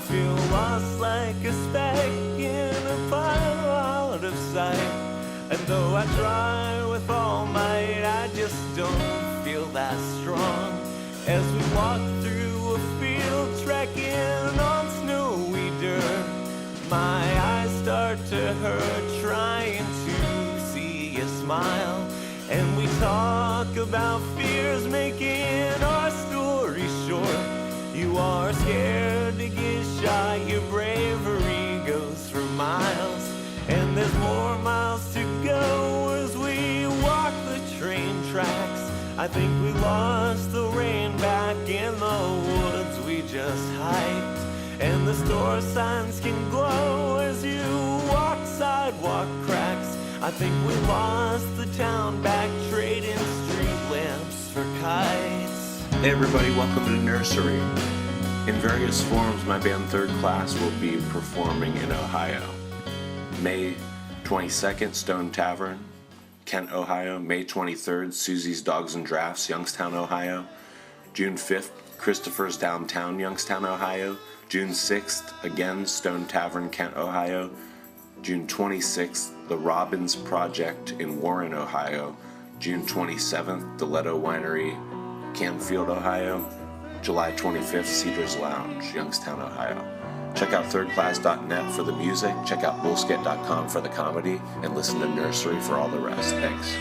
feel lost like a speck in a pile out of sight. And though I try with all might, I just don't feel that strong. As we walk through a field trekking on snowy dirt, my eyes start to hurt trying to see a smile. And we talk about fears making our story short. You are scared to get shot, your bravery goes for miles. And there's more miles to go as we walk the train tracks. I think we lost the rain back in the woods we just hiked. And the store signs can glow as you walk sidewalk cracks. I think we lost the town back trading street lamps for kites. Hey everybody, welcome to Nursery. In various forms, my band Third Class will be performing in Ohio. May 22nd, Stone Tavern, Kent, Ohio. May 23rd, Susie's Dogs and Drafts, Youngstown, Ohio. June 5th, Christopher's Downtown, Youngstown, Ohio. June 6th, again, Stone Tavern, Kent, Ohio. June 26th, The Robbins Project in Warren, Ohio. June 27th, Deletto Winery, Canfield, Ohio. July 25th, Cedars Lounge, Youngstown, Ohio. Check out thirdclass.net for the music, check out bullskit.com for the comedy, and listen to Nursery for all the rest. Thanks.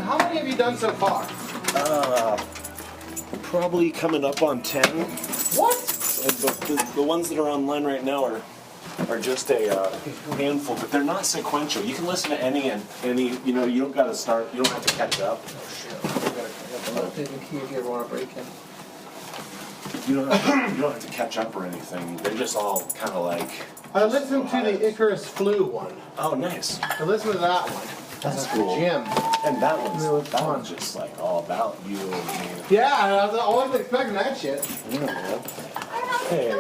How many have you done so far? Probably coming up on 10. What? The ones that are online right now are just a handful, but they're not sequential. You can listen to any, you know, you don't got to start, you don't have to catch up. Oh shit. I'm taking key if you ever want to break in. You don't have to catch up or anything. They're just all kind of like... I listened to the Icarus Flu one. Oh, nice. I listened to that one. That's at cool. The gym. And that was fun. one's just like all about you and me. Yeah, I wasn't expecting that shit. Yeah, man. Hey,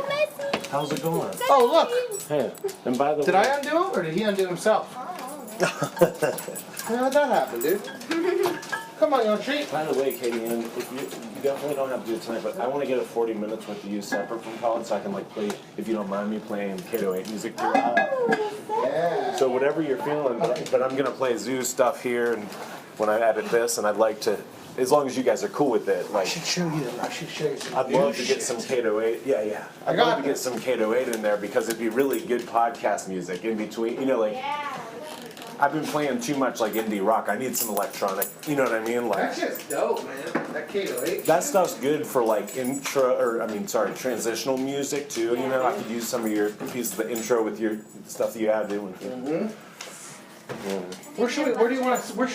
how's it going? Oh, look. Hey, and by the way... Did I undo him, or did he undo himself? How'd that happen, dude? Come on, you want a treat? By the way, Katie, and if you definitely don't have to do it tonight, but I want to get a 40 minutes with you separate from college so I can like play, if you don't mind me playing Kid 08 music too. Yeah. So whatever you're feeling, but I'm going to play Zoo stuff here and when I edit this, and I'd like to, as long as you guys are cool with it, like... I should show you some I'd love to get some K-8. Yeah. I'd love to get some K-8 in there because it'd be really good podcast music in between. You know, like... I've been playing too much like indie rock. I need some electronic. You know what I mean? Like that shit's dope, man. That K-8. That stuff's good for like transitional music too. You know, I could use some of your pieces of the intro with your stuff that you have doing. Where should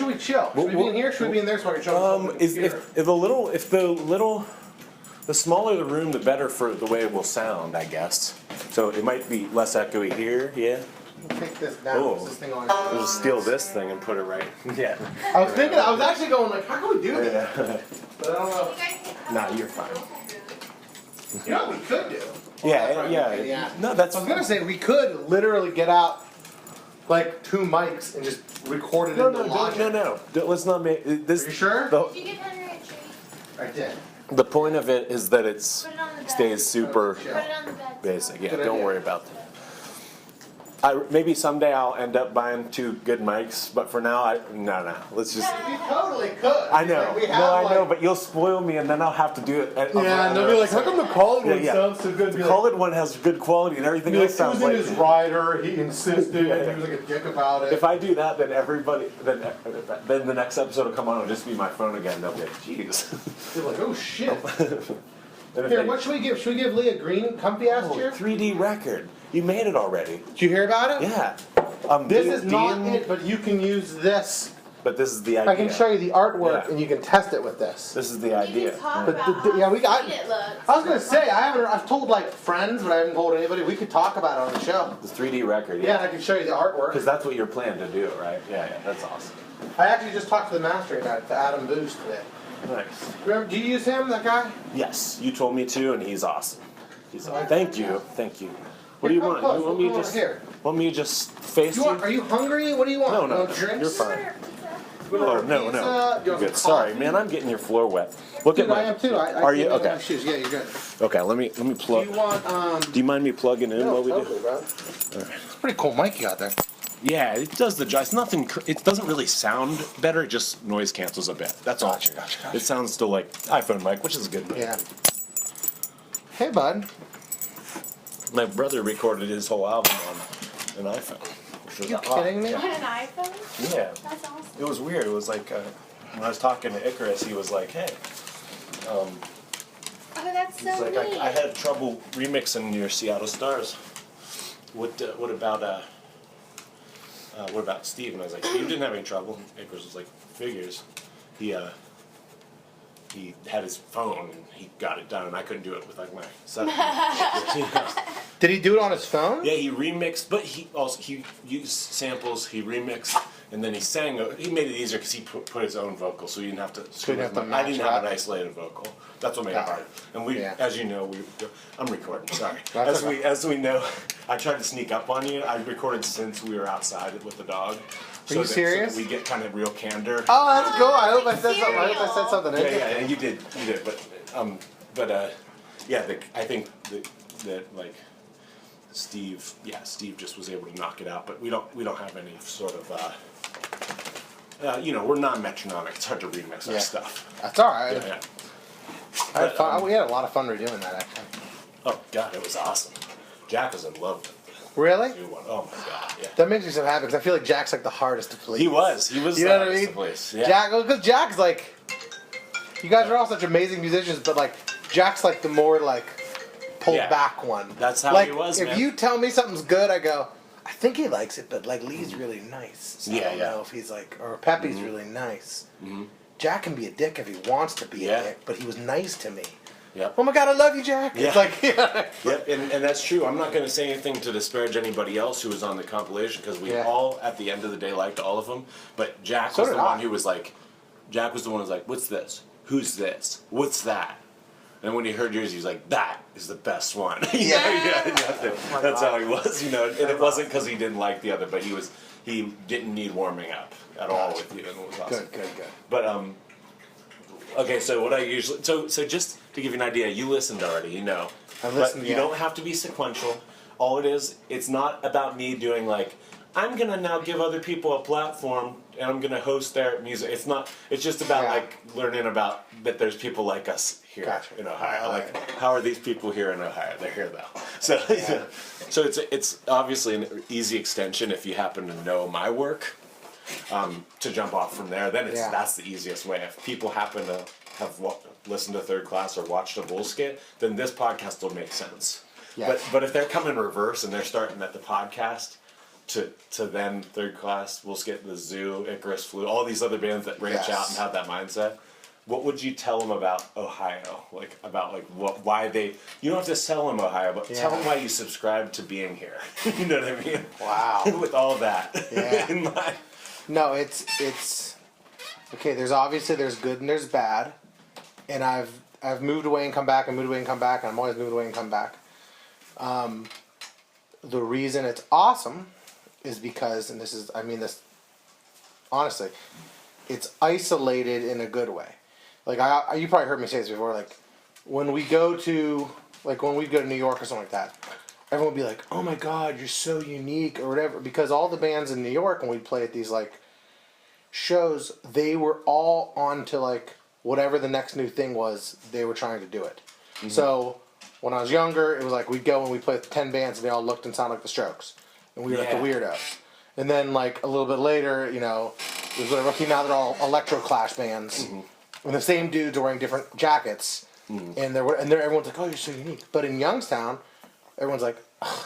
we chill? Should we be in here? Should we be in there so I can show The smaller the room, the better for the way it will sound, I guess. So it might be less echoey here, yeah. Take this down. Oh. This thing on. We'll just steal this thing and put it right. Yeah. I was actually going like, how can we do this? But I don't know. Nah, you're fine. You know what we could do? Yeah. No, that's. I was gonna say we could literally get out like 2 mics and just record it in the Logic. No. Let's not make this. Are you sure? Did you give Henry a treat? I did. The point of it is that it Put it on the bed. stays super Put it on the bed. basic. Yeah, Good don't idea. worry about that. Maybe someday I'll end up buying 2 good mics, but for now, no. Let's just. We totally could. I know. Like, we have, I know, like- but you'll spoil me, and then I'll have to do it. Yeah, and they'll be like, how come the Khaled one sounds so good? The Khaled one has good quality, and everything Be like, else it sounds was in like. his rider. He insisted. Yeah. He was like a dick about it. If I do that, then then the next episode will come on. It'll just be my phone again. They'll be like, jeez. They're like, oh shit. Then if Here, they- what should we give? Should we give Lee a green comfy ass chair? 3D record. You made it already. Did you hear about it? Yeah. This is not it, but you can use this But this is the idea. I can show you the artwork, Yeah. and you can test it with this. This is the You idea. can talk But about yeah, how we got. sweet it looks. I was gonna say I've told like friends, but I haven't told anybody. We could talk about it on the show. The 3D record. Yeah, and I can show you the artwork. Because that's what you're planning to do, right? Yeah, that's awesome. I actually just talked to the mastering guy, to Adam Booz today. Nice. Remember? Do you use him, that guy? Yes, you told me to, and he's awesome. He's awesome. Thank you. What do you Come want? close. You want me Come to over just here. Want me to just face you? Are you hungry? What do you want? No, You no, want drinks? you're fine. You want No, pizza? no. You You're want good. some Sorry, coffee? man. I'm getting your floor wet. Look at Dude, my. I am too. Are you came in okay? my shoes. Yeah, you're good. Okay, let me Do plug. you want Do you mind me plugging in No, while we totally, do? bro. All right. It's a pretty cool mic you got there. Yeah, it does the job. It's nothing. It doesn't really sound better. It just noise cancels a bit. That's all. Gotcha. It sounds still like iPhone mic, which is a good. Mic. Yeah. Hey, bud. My brother recorded his whole album on an iPhone. Which was You kidding me? On an iPhone? Yeah. That's awesome. It was weird. It was like when I was talking to Icarus, he was like, "Hey, Oh, that's so he's like, neat. I had trouble remixing your Seattle Stars. What about Steve?" And I was like, "Steve didn't have any trouble." Icarus was like, "Figures." He had his phone and he got it done, and I couldn't do it with like my son. Did he do it on his phone? Yeah, he remixed, but he used samples. He remixed, and then he sang. He made it easier because he put his own vocal, so you didn't have to. So you didn't have to I didn't match have up. an isolated vocal. That's what made it hard. And we, Yeah. as you know, I'm recording. Sorry. That's As we know, I tried to sneak up on you. I recorded since we were outside with the dog. you serious? So that we get kind of real candor. Oh, that's cool. I hope I said Cereal. something. I hope I said something Yeah, interesting. yeah, you did, but I think that like Steve just was able to knock it out, but we don't have any sort of we're not metronomic. It's hard to remix our Yeah. stuff. That's all right. Yeah. I had fun. We had a lot of fun redoing that, actually. Oh God, it was awesome. Jack was in love with Really? the new one. Oh my God, yeah. That makes me so happy because I feel like Jack's like the hardest to please. He was. You know what I mean? Yeah. Jack, because Jack's like, you guys are all such amazing musicians, but like, Jack's like the more like pulled Yeah. back one. That's how like, he was, if man. you tell me something's good, I go, I think he likes it, but like Lee's really nice. So I Yeah, don't yeah. know if he's like, or Pepe's really nice. Jack can be a dick if he wants to be Yeah. a dick, but he was nice to me. Yep. Oh my God, I love you, Jack. Yeah. It's like, yeah. Yep, and that's true. I'm not going to say anything to disparage anybody else who was on the compilation because we Yeah. all, at the end of the day, liked all of them. But Jack So was did the I. one who was like, what's this? Who's this? What's that? And when he heard yours, he was like, that is the best one. That's how he was, and it wasn't because he didn't like the other, but he didn't need warming up at all with you, and it was awesome. Good. But okay, so what I usually so just to give you an idea, you listened already, I listened, but you yeah. don't have to be sequential. All it is, it's not about me doing like I'm gonna now give other people a platform and I'm gonna host their music. It's not. It's just about Yeah. like learning about that. There's people like us here Gotcha. in Ohio. All Like right. how are these people here in Ohio? They're here though. So so it's obviously an easy extension if you happen to know my work. To jump off from there, then Yeah. that's the easiest way. If people happen to have listened to Third Class or watched a bull skit, then this podcast will make sense. Yeah. But if they're coming reverse and they're starting at the podcast to then Third Class, Bull Skit, The Zoo, Icarus, Flu, all these other bands that branch Yes. out and have that mindset, what would you tell them about Ohio? Why they? You don't have to sell them Ohio, but tell Yeah. them why you subscribe to being here. You know what I mean? Wow. With all that Yeah. in mind. No, it's okay. There's good and there's bad, and I've moved away and come back and moved away and come back, and I'm always moved away and come back. The reason it's awesome is because, and I mean this honestly, it's isolated in a good way. Like you probably heard me say this before. Like when we go to New York or something like that, everyone would be like, "Oh my God, you're so unique" or whatever. Because all the bands in New York, when we'd play at these like shows, they were all on to like whatever the next new thing was. They were trying to do it. Mm-hmm. So when I was younger, it was like we'd go and we'd play with 10 bands, and they all looked and sounded like the Strokes, and we were like the Yeah. weirdos. And then like a little bit later, it was like, okay, now they're all electro clash bands, and the same dudes are wearing different jackets, and everyone's like, "Oh, you're so unique." But in Youngstown, everyone's like, "Ugh,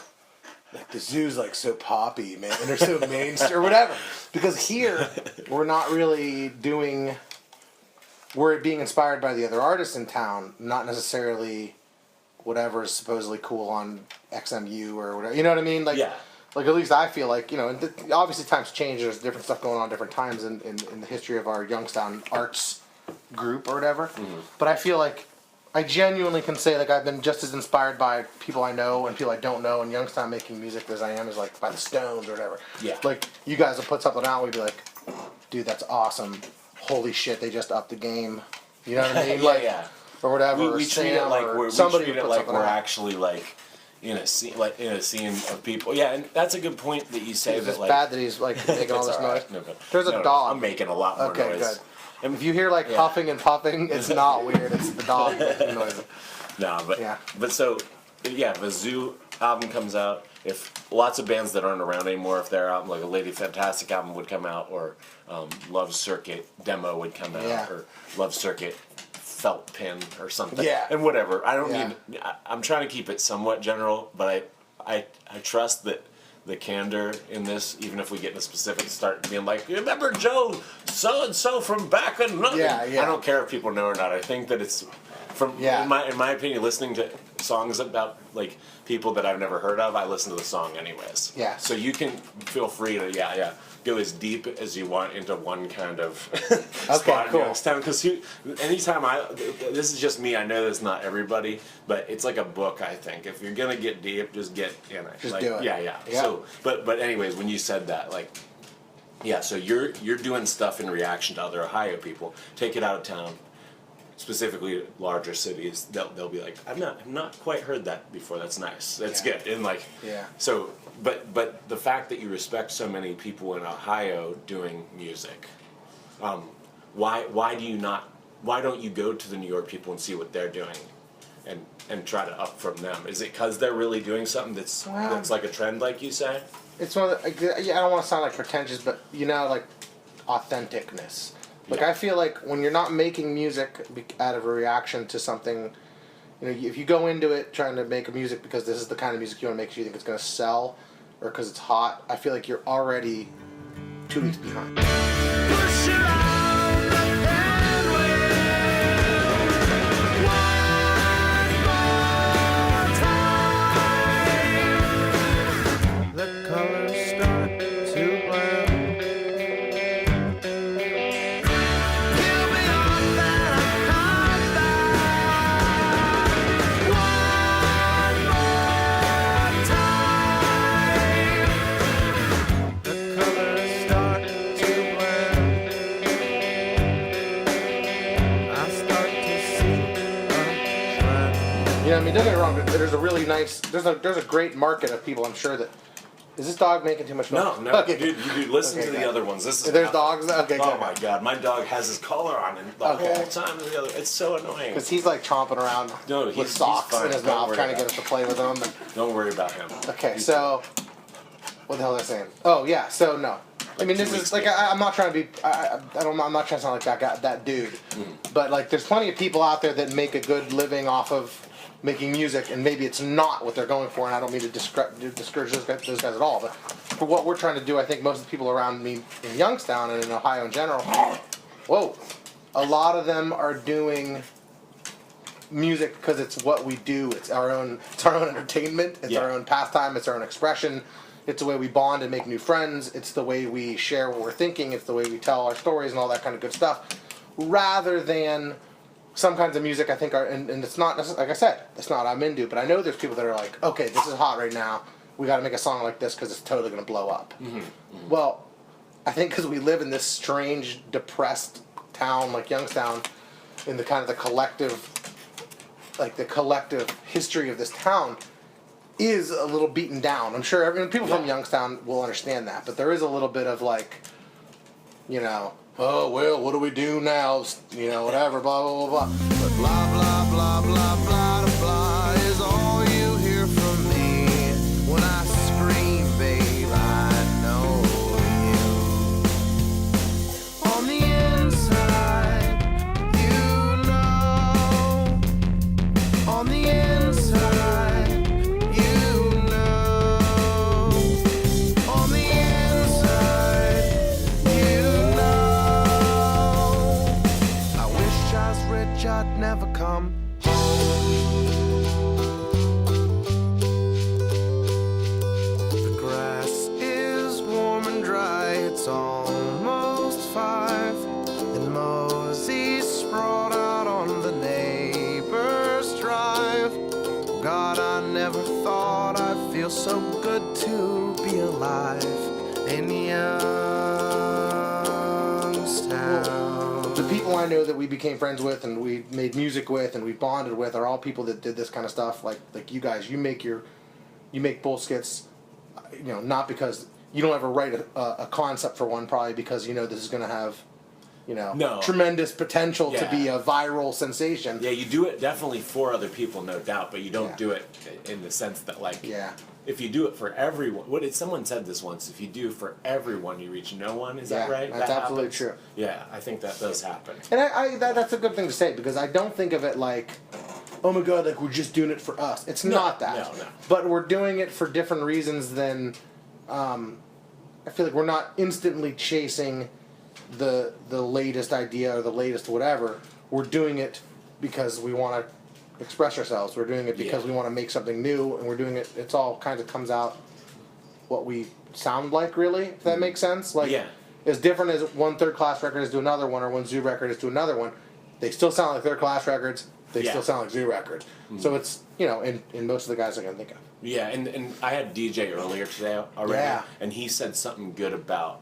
like the zoo's like so poppy, man, and they're so mainstream or whatever. Because here we're not really doing. We're being inspired by the other artists in town, not necessarily whatever is supposedly cool on XMU or whatever. You know what I mean? Like, Yeah. Like at least I feel like, you know, and obviously times change. There's different stuff going on different times in the history of our Youngstown arts group or whatever. Mm-hmm. But I feel like I genuinely can say like I've been just as inspired by people I know and people I don't know in Youngstown making music as I am as like by the Stones or whatever. Yeah. Like you guys will put something out, we'd be like, dude, that's awesome. Holy shit, they just upped the game. You know what I mean? Yeah, like, yeah. Or whatever. We treat it like we're out. actually like in a scene of people. Yeah, and that's a good point that you say. Is that it like bad that he's like making all this noise? No, but, There's a dog. I'm making a lot more Okay, noise. good. And if you hear like huffing and puffing, it's not weird. It's the dog making noise. No, but Yeah. But so yeah, the Zoo album comes out. If lots of bands that aren't around anymore, if their album, like a Lady Fantastic album would come out, or Love Circuit demo would come out, or Love Circuit felt pin or something, and whatever. I don't need. I'm trying to keep it somewhat general, but I trust that the candor in this, even if we get into specifics, start being like, you remember Joe so and so from back in nothing. I don't care if people know or not. I think that it's from in my opinion, listening to songs about like people that I've never heard of, I listen to the song anyways. Yeah. So you can feel free to go as deep as you want into one kind of spot in Youngstown. Because anytime this is just me. I know that's not everybody, but it's like a book. I think if you're gonna get deep, just get in it. Just like, do it. Yeah. So, but anyways, when you said that, like, yeah. So you're doing stuff in reaction to other Ohio people. Take it out of town. Specifically larger cities, they'll be like, I've not quite heard that before. That's nice. That's good. And like, so, but the fact that you respect so many people in Ohio doing music, why don't you go to the New York people and see what they're doing, and try to up from them? Is it because they're really doing something that's like a trend, like you say? It's one of the, I don't want to sound like pretentious, but you know, like authenticness. Like I feel like when you're not making music out of a reaction to something, you know, if you go into it trying to make music because this is the kind of music you want to make, because you think it's going to sell, or because it's hot, I feel like you're already 2 weeks behind. I mean, don't get me wrong. There's a really nice. There's a great market of people. I'm sure that. Is this dog making too much noise? No. Okay. Dude, listen to the other ones. This is there's dogs. Okay. Oh my God, my dog has his collar on and the whole time. It's so annoying. Because he's like chomping around with socks in his mouth, trying to get us to play with him. Don't worry about him. Okay, so what the hell was I saying? Oh yeah, so no. I mean, this is like I'm not trying to be. I'm not trying to sound like that dude. But like, there's plenty of people out there that make a good living off of making music, and maybe it's not what they're going for, and I don't mean to discourage those guys at all, but for what we're trying to do, I think most of the people around me in Youngstown and in Ohio in general, a lot of them are doing music because it's what we do. It's our own entertainment, it's our own pastime, it's our own expression, it's the way we bond and make new friends, it's the way we share what we're thinking, it's the way we tell our stories and all that kind of good stuff, rather than some kinds of music I think are, and it's not, like I said, it's not I'm into, but I know there's people that are like, okay, this is hot right now, we got to make a song like this because it's totally going to blow up. Well, I think because we live in this strange, depressed town like Youngstown, in the kind of the collective history of this town is a little beaten down. I'm sure people from Youngstown will understand that, but there is a little bit of like, you know, oh, well, what do we do now? You know, whatever, blah, blah, blah, blah. But blah, blah, blah, blah, blah, blah is all you hear from me. When I scream, babe, I know you. On the inside, you know. On the inside, you know. life in Youngstown. The people I know that we became friends with and we made music with and we bonded with are all people that did this kind of stuff. Like you guys, you make bull skits, not because you don't ever write a concept for one, probably because this is going to have, tremendous potential to be a viral sensation. Yeah, you do it definitely for other people, no doubt, but you don't do it in the sense that if you do it for everyone, someone said this once, if you do it for everyone, you reach no one, is that right? That's absolutely true. Yeah, I think that does happen. And that's a good thing to say, because I don't think of it like, oh my god, like we're just doing it for us. It's not that. No. But we're doing it for different reasons than, I feel like we're not instantly chasing the latest idea or the latest whatever. We're doing it because we want to express ourselves. We're doing it because we want to make something new, and we're doing it. It's all kind of comes out what we sound like, really. If that makes sense. Like as different as one third class record is to another one, or one Zoo record is to another one. They still sound like third class records. They still sound like Zoo records. So it's in most of the guys I can think of. Yeah, and I had DJ earlier today already, and he said something good about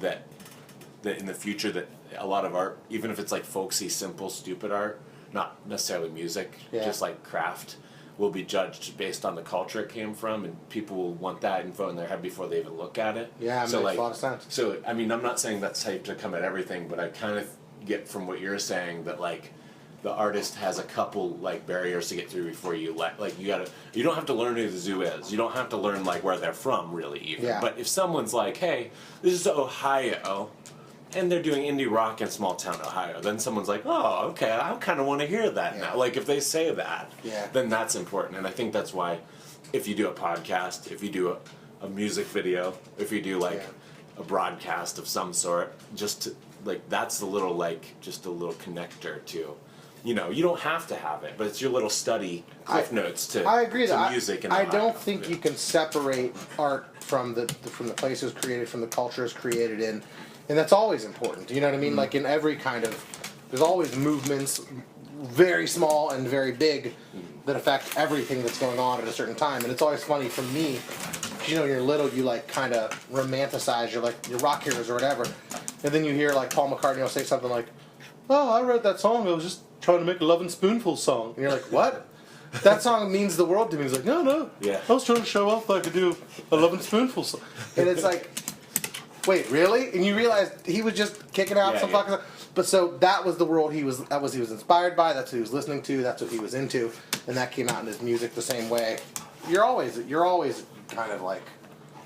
that in the future that a lot of art, even if it's like folksy, simple, stupid art, not necessarily music, just like craft, will be judged based on the culture it came from, and people will want that info in their head before they even look at it. Yeah, it makes a lot of sense. So, I mean, I'm not saying that's how to come at everything, but I kind of get from what you're saying that the artist has a couple barriers to get through before you you don't have to learn who the Zoo is. You don't have to learn where they're from really even. Yeah. But if someone's like, hey, this is Ohio, and they're doing indie rock in small town Ohio, then someone's like, oh, okay, I kind of want to hear that now. If they say that, then that's important. And I think that's why if you do a podcast, if you do a music video, if you do a broadcast of some sort, just to, that's the little just a little connector to. You don't have to have it, but it's your little study cliff notes to I agree to music. I don't think you can separate art from the place it was created, from the culture it's created in, and that's always important. You know what I mean? In every kind of, there's always movements, very small and very big, that affect everything that's going on at a certain time. And it's always funny for me, when you're little, you kind of romanticize your rock heroes or whatever, and then you hear Paul McCartney will say something like, "Oh, I wrote that song. I was just trying to make a Lovin' Spoonful song." And you're like, what? That song means the world to me. He's like, no. Yeah. I was trying to show off that I could do a Lovin' Spoonful song. And it's like, wait, really? And you realize he was just kicking out some fucking stuff. But so that was the world he was inspired by. That's what he was listening to. That's what he was into. And that came out in his music the same way. You're always kind of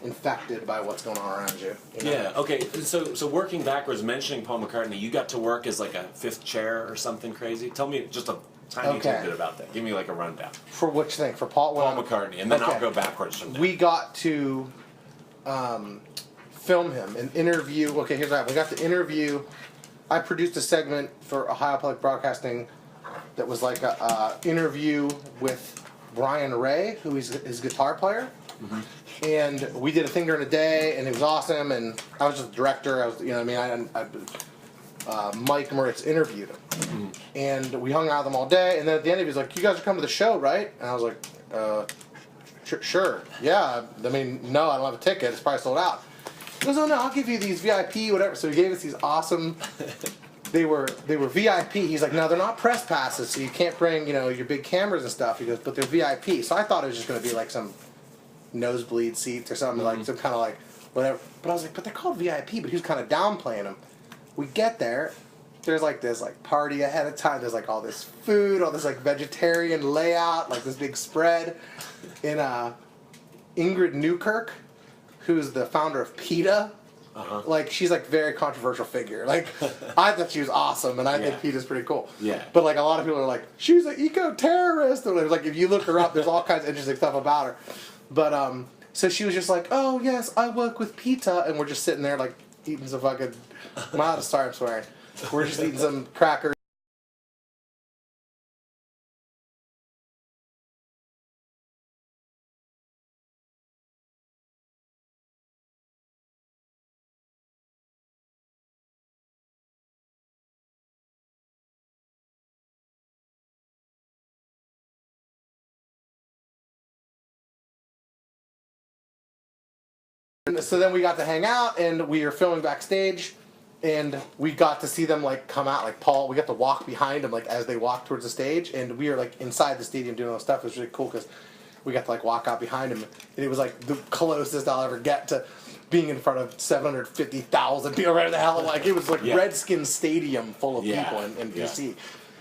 infected by what's going on around you. Yeah, okay. So working backwards, mentioning Paul McCartney, you got to work as a fifth chair or something crazy? Tell me just a tiny tidbit about that. Give me a rundown. For which thing? For Paul McCartney, and then I'll go backwards from there. We got to film him, an interview. Okay, here's what happened. We got to interview. I produced a segment for Ohio Public Broadcasting that was a interview with Brian Ray, who is his guitar player. Mm-hmm. And we did a thing during the day, and it was awesome. And I was just the director. Mike Moritz interviewed him, and we hung out with him all day. And then at the end, he was like, "You guys are coming to the show, right?" And I was like, "Sure, yeah." I mean, no, I don't have a ticket. It's probably sold out. He goes, "Oh no, I'll give you these VIP, whatever." So he gave us these awesome. They were VIP. He's like, "No, they're not press passes, so you can't bring your big cameras and stuff." He goes, "But they're VIP." So I thought it was just going to be some nosebleed seats or something, some kind of whatever. But I was like, but they're called VIP. But he was kind of downplaying them. We get there, there's this party ahead of time. There's all this food, all this vegetarian layout, this big spread. And Ingrid Newkirk, who's the founder of PETA, she's very controversial figure. I thought she was awesome, and I think PETA's pretty cool. Yeah. But a lot of people are like, she's an eco-terrorist. Or if you look her up, there's all kinds of interesting stuff about her. But so she was just like, "Oh yes, I work with PETA," and we're just sitting there eating some fucking. I'm sorry, I'm swearing. We're just eating some crackers. So then we got to hang out, and we were filming backstage, and we got to see them like come out, like Paul. We got to walk behind them like as they walked towards the stage, and we were like inside the stadium doing all this stuff. It was really cool because we got to like walk out behind him, and it was like the closest I'll ever get to being in front of 750,000 people. Right the hell, like it was like Redskins Stadium full of people in DC,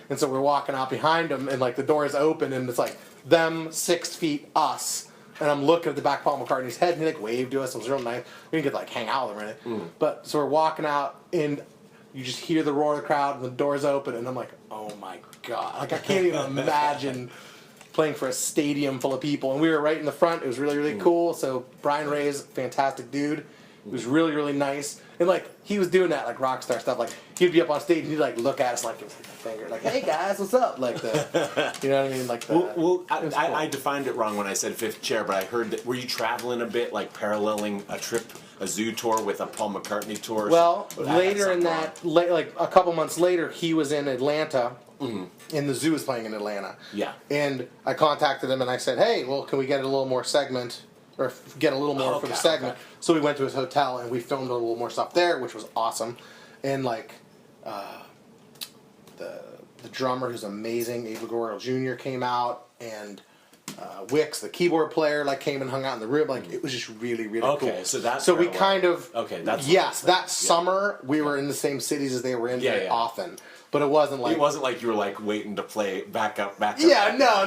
and so we're walking out behind them, and like the doors open, and it's like them 6 feet, us. And I'm looking at the back of Paul McCartney's head, and he like waved to us. It was real nice. We didn't get to like hang out with him or anything. But so we're walking out, and you just hear the roar of the crowd, and the doors open, and I'm like, oh my god! Like I can't even imagine playing for a stadium full of people. And we were right in the front. It was really really cool. So Brian Ray's fantastic dude. It was really really nice. And like he was doing that like rock star stuff. Like he'd be up on stage and he'd like look at us like it was like a finger, like hey guys, what's up? Like the, you know what I mean? Like the, Well, cool. I defined it wrong when I said fifth chair, but I heard that. Were you traveling a bit, like paralleling a zoo tour with a Paul McCartney tour? Well, Or I later had in something that, like a couple months later, he was in Atlanta, and the zoo was playing in Atlanta. Yeah. And I contacted him and I said, hey, well, can we get a little more segment, or get a little more for the segment? Okay. So we went to his hotel and we filmed a little more stuff there, which was awesome. And like, the drummer, who's amazing, Ava Gorel Jr. came out, and Wicks, the keyboard player, like came and hung out in the room. Like it was just really, really cool. Okay, so that's so we where it kind of that's yes, that summer we were in the same cities as they were in very often, but it wasn't like you were like waiting to play back up. Yeah, no.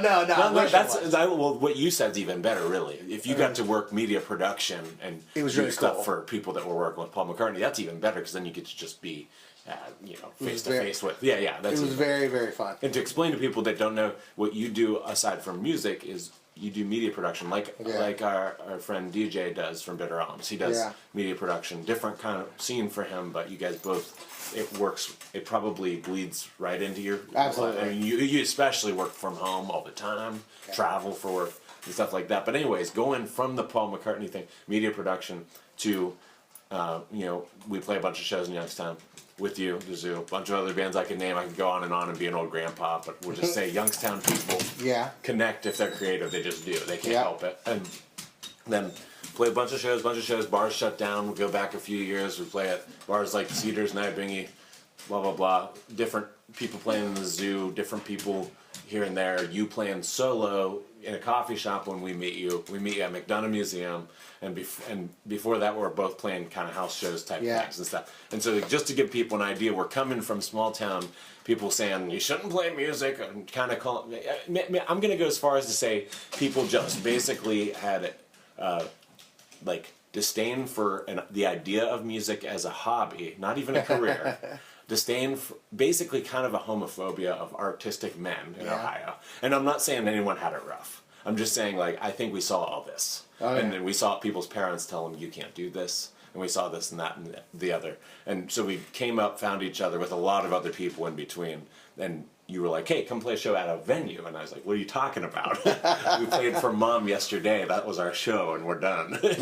Well, what you said's even better, really. If you got to work media production and it was do really stuff cool. for people that were working with Paul McCartney, that's even better because then you get to just be, face to face with. That's it was very, very fun. And to explain to people that don't know what you do aside from music is you do media production, like our friend DJ does from Bitter Alms. He does media production, different kind of scene for him, but you guys both. It works. It probably bleeds right into your. Absolutely. I mean, you especially work from home all the time, travel for work and stuff like that. But anyways, going from the Paul McCartney thing, media production, to, we play a bunch of shows in Youngstown with you, the Zoo, a bunch of other bands I could name. I could go on and be an old grandpa, but we'll just say Youngstown people connect if they're creative. They just do. They can't help it. And then play a bunch of shows, bars shut down. We'll go back a few years. We play at bars like Cedars, Nibingy, blah, blah, blah. Different people playing in the Zoo, different people here and there. You playing solo in a coffee shop when we meet you. We meet you at McDonough Museum. And before that, we're both playing kind of house shows type things and stuff. And so just to give people an idea, we're coming from small town, people saying, you shouldn't play music, and kind of calling. I'm going to go as far as to say people just basically had disdain for the idea of music as a hobby, not even a career. Disdain, basically kind of a homophobia of artistic men in Ohio. And I'm not saying anyone had it rough. I'm just saying, I think we saw all this. And then we saw people's parents tell them, you can't do this. And we saw this and that and the other. And so we came up, found each other with a lot of other people in between. And you were like, hey, come play a show at a venue. And I was like, what are you talking about? We played for Mom yesterday. That was our show, and we're done. And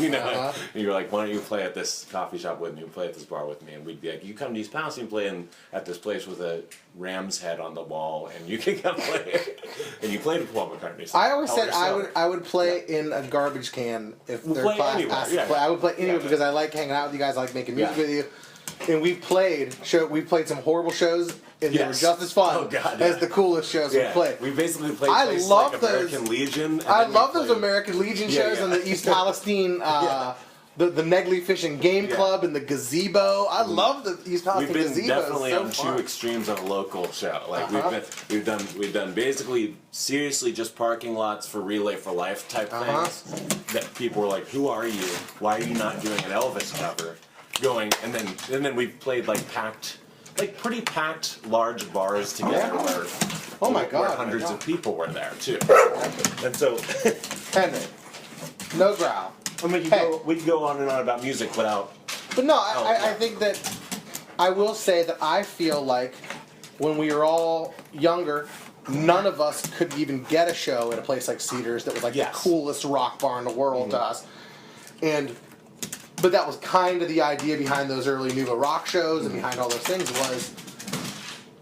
you were like, why don't you play at this coffee shop with me and play at this bar with me? And we'd be like, you come to East Palestine and play at this place with a ram's head on the wall, and you can come play. And you played with Paul McCartney. So I always said I would play in a garbage can if their class asked to play. I would play anywhere because I like hanging out with you guys. I like making music with you. And we played some horrible shows, and they were just as fun as the coolest shows we played. We basically played places love like those American Legion. I love those American Legion shows and the East Palestine, the Negley Fishing Game Club and the gazebo. I love the East Palestine gazebo. We've been definitely on fun. two extremes of a local show. We've done basically seriously just parking lots for Relay for Life type things. That people were like, who are you? Why are you not doing an Elvis cover? And then we played pretty packed large bars together where hundreds of people were there too. And so Henry, no growl. I mean, we could go on and on about music without. But no, I think that I will say that I feel like when we were all younger, none of us could even get a show at a place like Cedars that was the coolest rock bar in the world to us. But that was kind of the idea behind those early Nouveau Rock shows and behind all those things was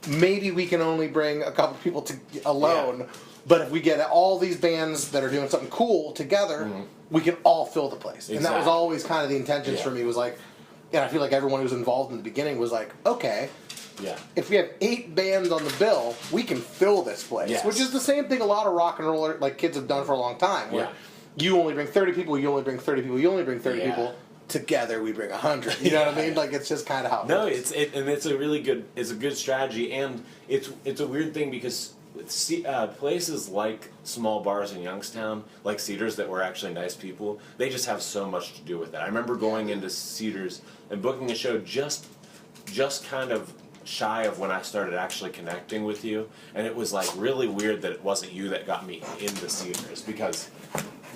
maybe we can only bring a couple people alone, But if we get all these bands that are doing something cool together, we can all fill the place. And that was Exactly. always kind of the intentions for me, was like, and I feel like everyone who was involved in the beginning was like, okay, Yeah. if we have 8 bands on the bill, we can fill this place. Yes. Which is the same thing a lot of rock and roll like kids have done for a long time. Where you only bring 30 people, you only bring 30 people, you only bring 30 people. Together we bring 100. You know what I mean? Like, it's just kind of how it works. And it's a really good strategy, and it's a weird thing because places like small bars in Youngstown, like Cedars, that were actually nice people, they just have so much to do with it. I remember going into Cedars and booking a show just kind of shy of when I started actually connecting with you, and it was like really weird that it wasn't you that got me into Cedars, because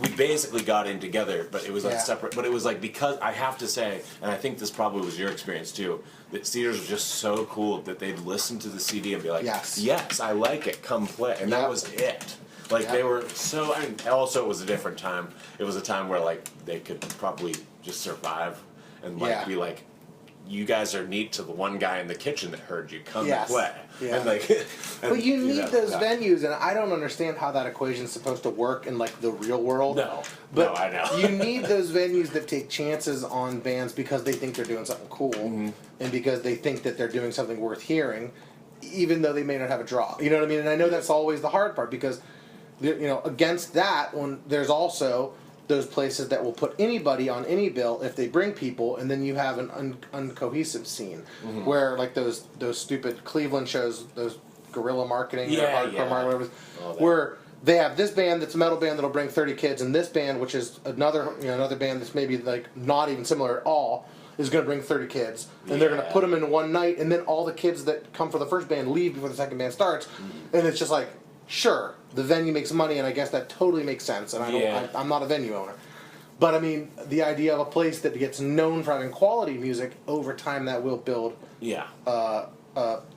we basically got in together, but it was like separate. But it was like, because I have to say, and I think this probably was your experience too, that Cedars was just so cool that they'd listen to the CD and be like, yes, I like it, come play. And that was it. Like, they were so, I mean, also it was a different time. It was a time where, like, they could probably just survive and, like, be like, you guys are neat to the one guy in the kitchen that heard you, come and play. Yeah. And like, but you need those venues, and I don't understand how that equation's supposed to work in like the real world. But I know. You need those venues that take chances on bands because they think they're doing something cool, and because they think that they're doing something worth hearing, even though they may not have a draw. You know what I mean? And I know that's always the hard part, because against that, when there's also those places that will put anybody on any bill if they bring people, and then you have an uncohesive scene where, like, those stupid Cleveland shows, those guerrilla marketing or hardcore marketing, where they have this band that's a metal band that'll bring 30 kids, and this band, which is another band that's maybe like not even similar at all, is going to bring 30 kids, and they're going to put them in one night, and then all the kids that come for the first band leave before the second band starts, and it's just like, sure, the venue makes money, and I guess that totally makes sense, and I'm not a venue owner. But I mean, the idea of a place that gets known for having quality music, over time that will build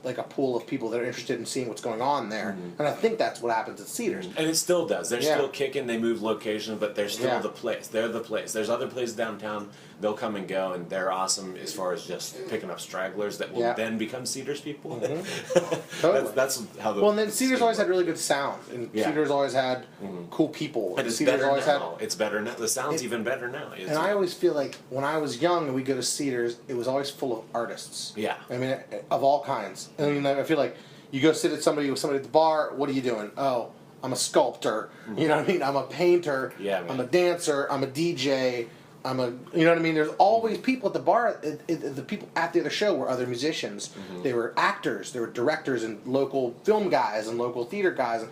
like a pool of people that are interested in seeing what's going on there. And I think that's what happens at Cedars. And it still does. They're still kicking, they move locations, but they're still the place. They're the place. There's other places downtown, they'll come and go, and they're awesome as far as just picking up stragglers that will then become Cedars people. Totally. That's how the... Well, and then Cedars always had really good sound, and Cedars always had cool people. And it's Cedars better always now. It's better now. The sound's even better now. And I always feel like when I was young and we go to Cedars, it was always full of artists. Yeah. I mean, of all kinds. I mean, I feel like you go sit with somebody at the bar. What are you doing? Oh, I'm a sculptor. You know what I mean? I'm a painter. Yeah, man. I'm a dancer. I'm a DJ. You know what I mean? There's always people at the bar. The people at the other show were other musicians. They were actors. They were directors and local film guys and local theater guys.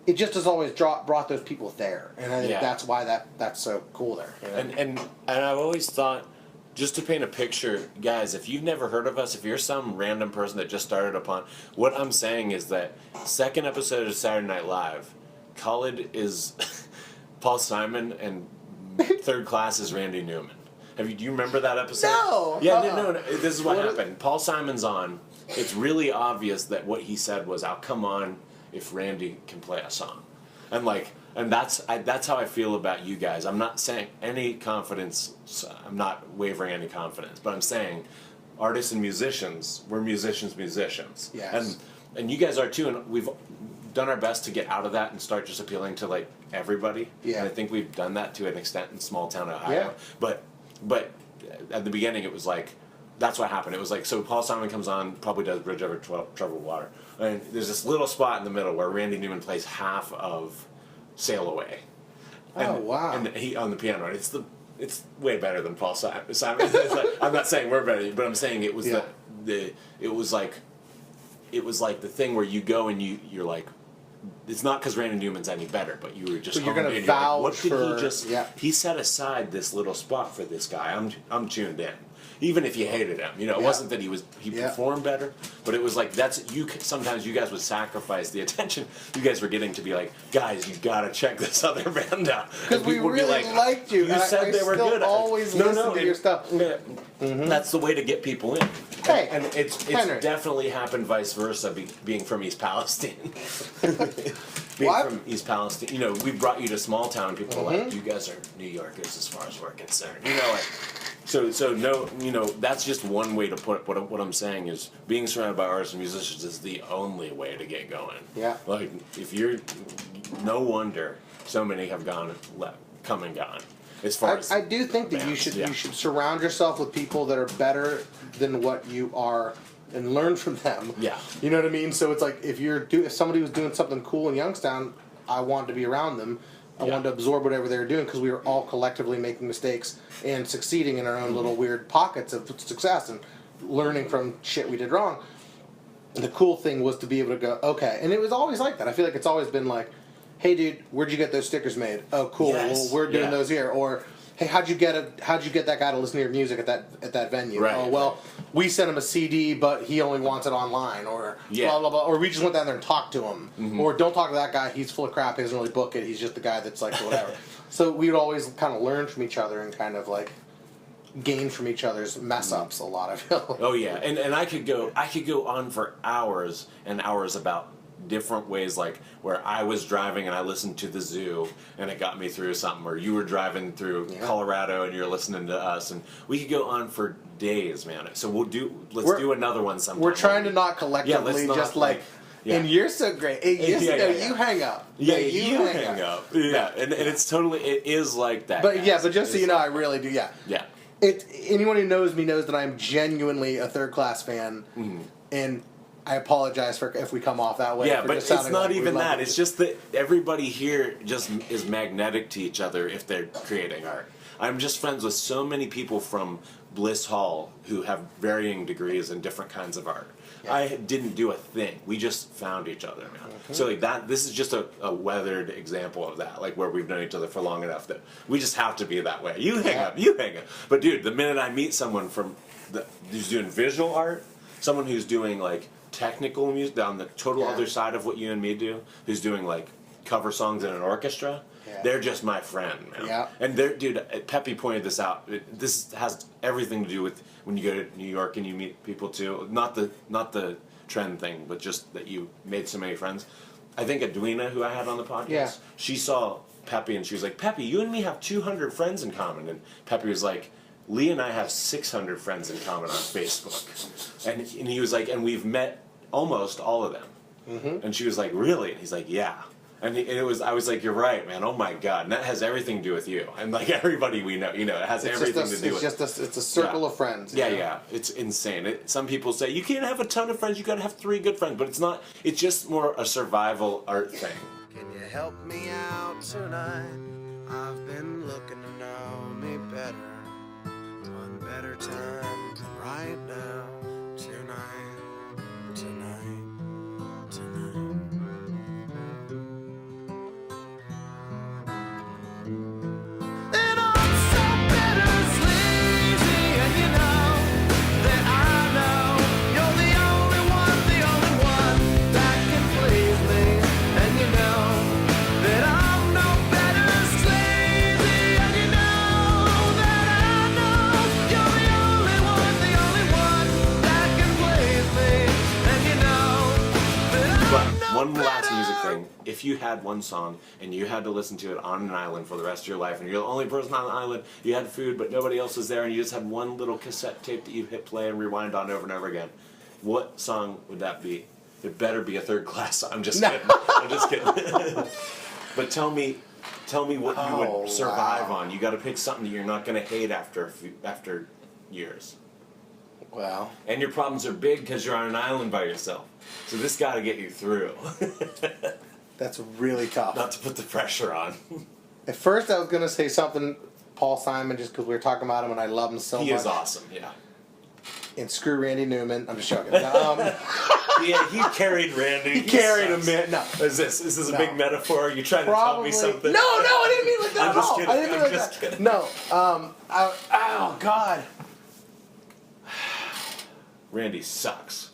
It just has always brought those people there, and I think that's why that's so cool there. You know? And I've always thought, just to paint a picture, guys, if you've never heard of us, if you're some random person that just started upon, what I'm saying is that second episode of Saturday Night Live, Khaled is Paul Simon, and third class is Randy Newman. Do you remember that episode? No. Yeah, no. This is what happened. Paul Simon's on. It's really obvious that what he said was, "I'll come on if Randy can play a song," and that's how I feel about you guys. I'm not saying any confidence. I'm not wavering any confidence, but I'm saying artists and musicians. We're musicians. Yes. And you guys are too. And we've done our best to get out of that and start just appealing to like everybody. Yeah. And I think we've done that to an extent in small town Ohio. Yeah. But at the beginning it was like, that's what happened. It was like, so Paul Simon comes on, probably does Bridge Over Troubled Water, and there's this little spot in the middle where Randy Newman plays half of Sail Away. And, wow! And he on the piano. And it's way better than Paul Simon. It's like, I'm not saying we're better, but I'm saying it was it was like the thing where you go and you're like, it's not because Randy Newman's any better, but you were just. But you're going to to vouch what did for, he just? He set aside this little spot for this guy. I'm tuned in. Even if you hated him, it wasn't that he performed better, but it was like sometimes you guys would sacrifice the attention you guys were getting to be like, guys, you gotta check this other band out. Because we really liked you. You said they were good. Always listen to your stuff. That's the way to get people in. Hey, and it's definitely happened vice versa. Being from East Palestine, from East Palestine, we brought you to small town. And people are like, you guys are New Yorkers as far as we're concerned. So no, that's just one way to put it. What I'm saying is being surrounded by artists and musicians is the only way to get going. Yeah. Like if you're, no wonder so many have come and gone. As far as I do think that bands, you should surround yourself with people that are better than what you are and learn from them. Yeah. You know what I mean? So it's like if somebody was doing something cool in Youngstown, I wanted to be around them. I wanted to absorb whatever they were doing because we were all collectively making mistakes and succeeding in our own little weird pockets of success and learning from shit we did wrong. And the cool thing was to be able to go, okay. And it was always like that. I feel like it's always been like, hey, dude, where'd you get those stickers made? Oh, cool. Yes. Well, we're doing those here. Or, hey, how'd you get that guy to listen to your music at that venue? Right. Oh, well, we sent him a CD, but he only wants it online. Or blah blah blah. Or we just went down there and talked to him. Mm-hmm. Or don't talk to that guy. He's full of crap. He doesn't really book it. He's just the guy that's like whatever. So we would always kind of learn from each other and kind of like gain from each other's mess ups a lot. I feel. Oh yeah, and I could go on for hours and hours about different ways, like where I was driving and I listened to the Zoo and it got me through something, or you were driving through Colorado and you're listening to us, and we could go on for days, man. So let's do another one sometime. We're trying to not collectively and you're so great. You hang up. You hang up. Yeah, and it's totally, it is like that. But but just so you know, I really do. Yeah. Yeah. Anyone who knows me knows that I'm genuinely a third class fan, and I apologize for if we come off that way. Yeah, but it's not even that. It's just that everybody here just is magnetic to each other if they're creating art. I'm just friends with so many people from Bliss Hall who have varying degrees in different kinds of art. Yeah. I didn't do a thing. We just found each other, man. Mm-hmm. So like that, this is just a weathered example of that, like where we've known each other for long enough that we just have to be that way. You hang up. But dude, the minute I meet someone who's doing visual art, someone who's doing like technical music down the total other side of what you and me do, who's doing like cover songs in an orchestra, they're just my friend, man. Yeah. And Pepe pointed this out. This has everything to do with when you go to New York and you meet people too. Not the trend thing, but just that you made so many friends. I think Edwina, who I had on the podcast, she saw Pepe and she was like, Pepe, you and me have 200 friends in common. And Pepe was like, Lee and I have 600 friends in common on Facebook. And he was like, and we've met almost all of them. Mm-hmm. And she was like, really? And he's like, yeah. And I was like, you're right, man. Oh my God. And that has everything to do with you. And like everybody we know, it has everything to do with it. It's a circle of friends. Yeah. It's insane. Some people say, you can't have a ton of friends, you gotta have 3 good friends. But it's not, it's just more a survival art thing. Can you help me out tonight? I've been looking to know me better. One better time than right now. Tonight. And I'm so bitter sleazy, and you know that I know you're the only one that can please me. And you know that I'm no better sleazy, and you know that I know you're the only one that can please me. And you know that I'm But one last music thing. If you had one song and you had to listen to it on an island for the rest of your life, and you're the only person on the island, you had food but nobody else was there, and you just had one little cassette tape that you hit play and rewind on over and over again, what song would that be? It better be a third class. I'm just kidding. I'm just kidding. But tell me what you would survive on. You got to pick something that you're not going to hate after years. Wow. And your problems are big because you're on an island by yourself. So this got to get you through. That's really tough. Not to put the pressure on. At first, I was going to say something Paul Simon, just because we were talking about him and I love him so much. He is awesome, yeah. And screw Randy Newman. I'm just joking. Yeah, he carried Randy. He carried him, man. No. Is this a big metaphor? Are you trying to tell me something? No, I didn't mean like that I'm at just all. kidding. I didn't mean I'm like just that. kidding. No. Oh, God. Randy sucks.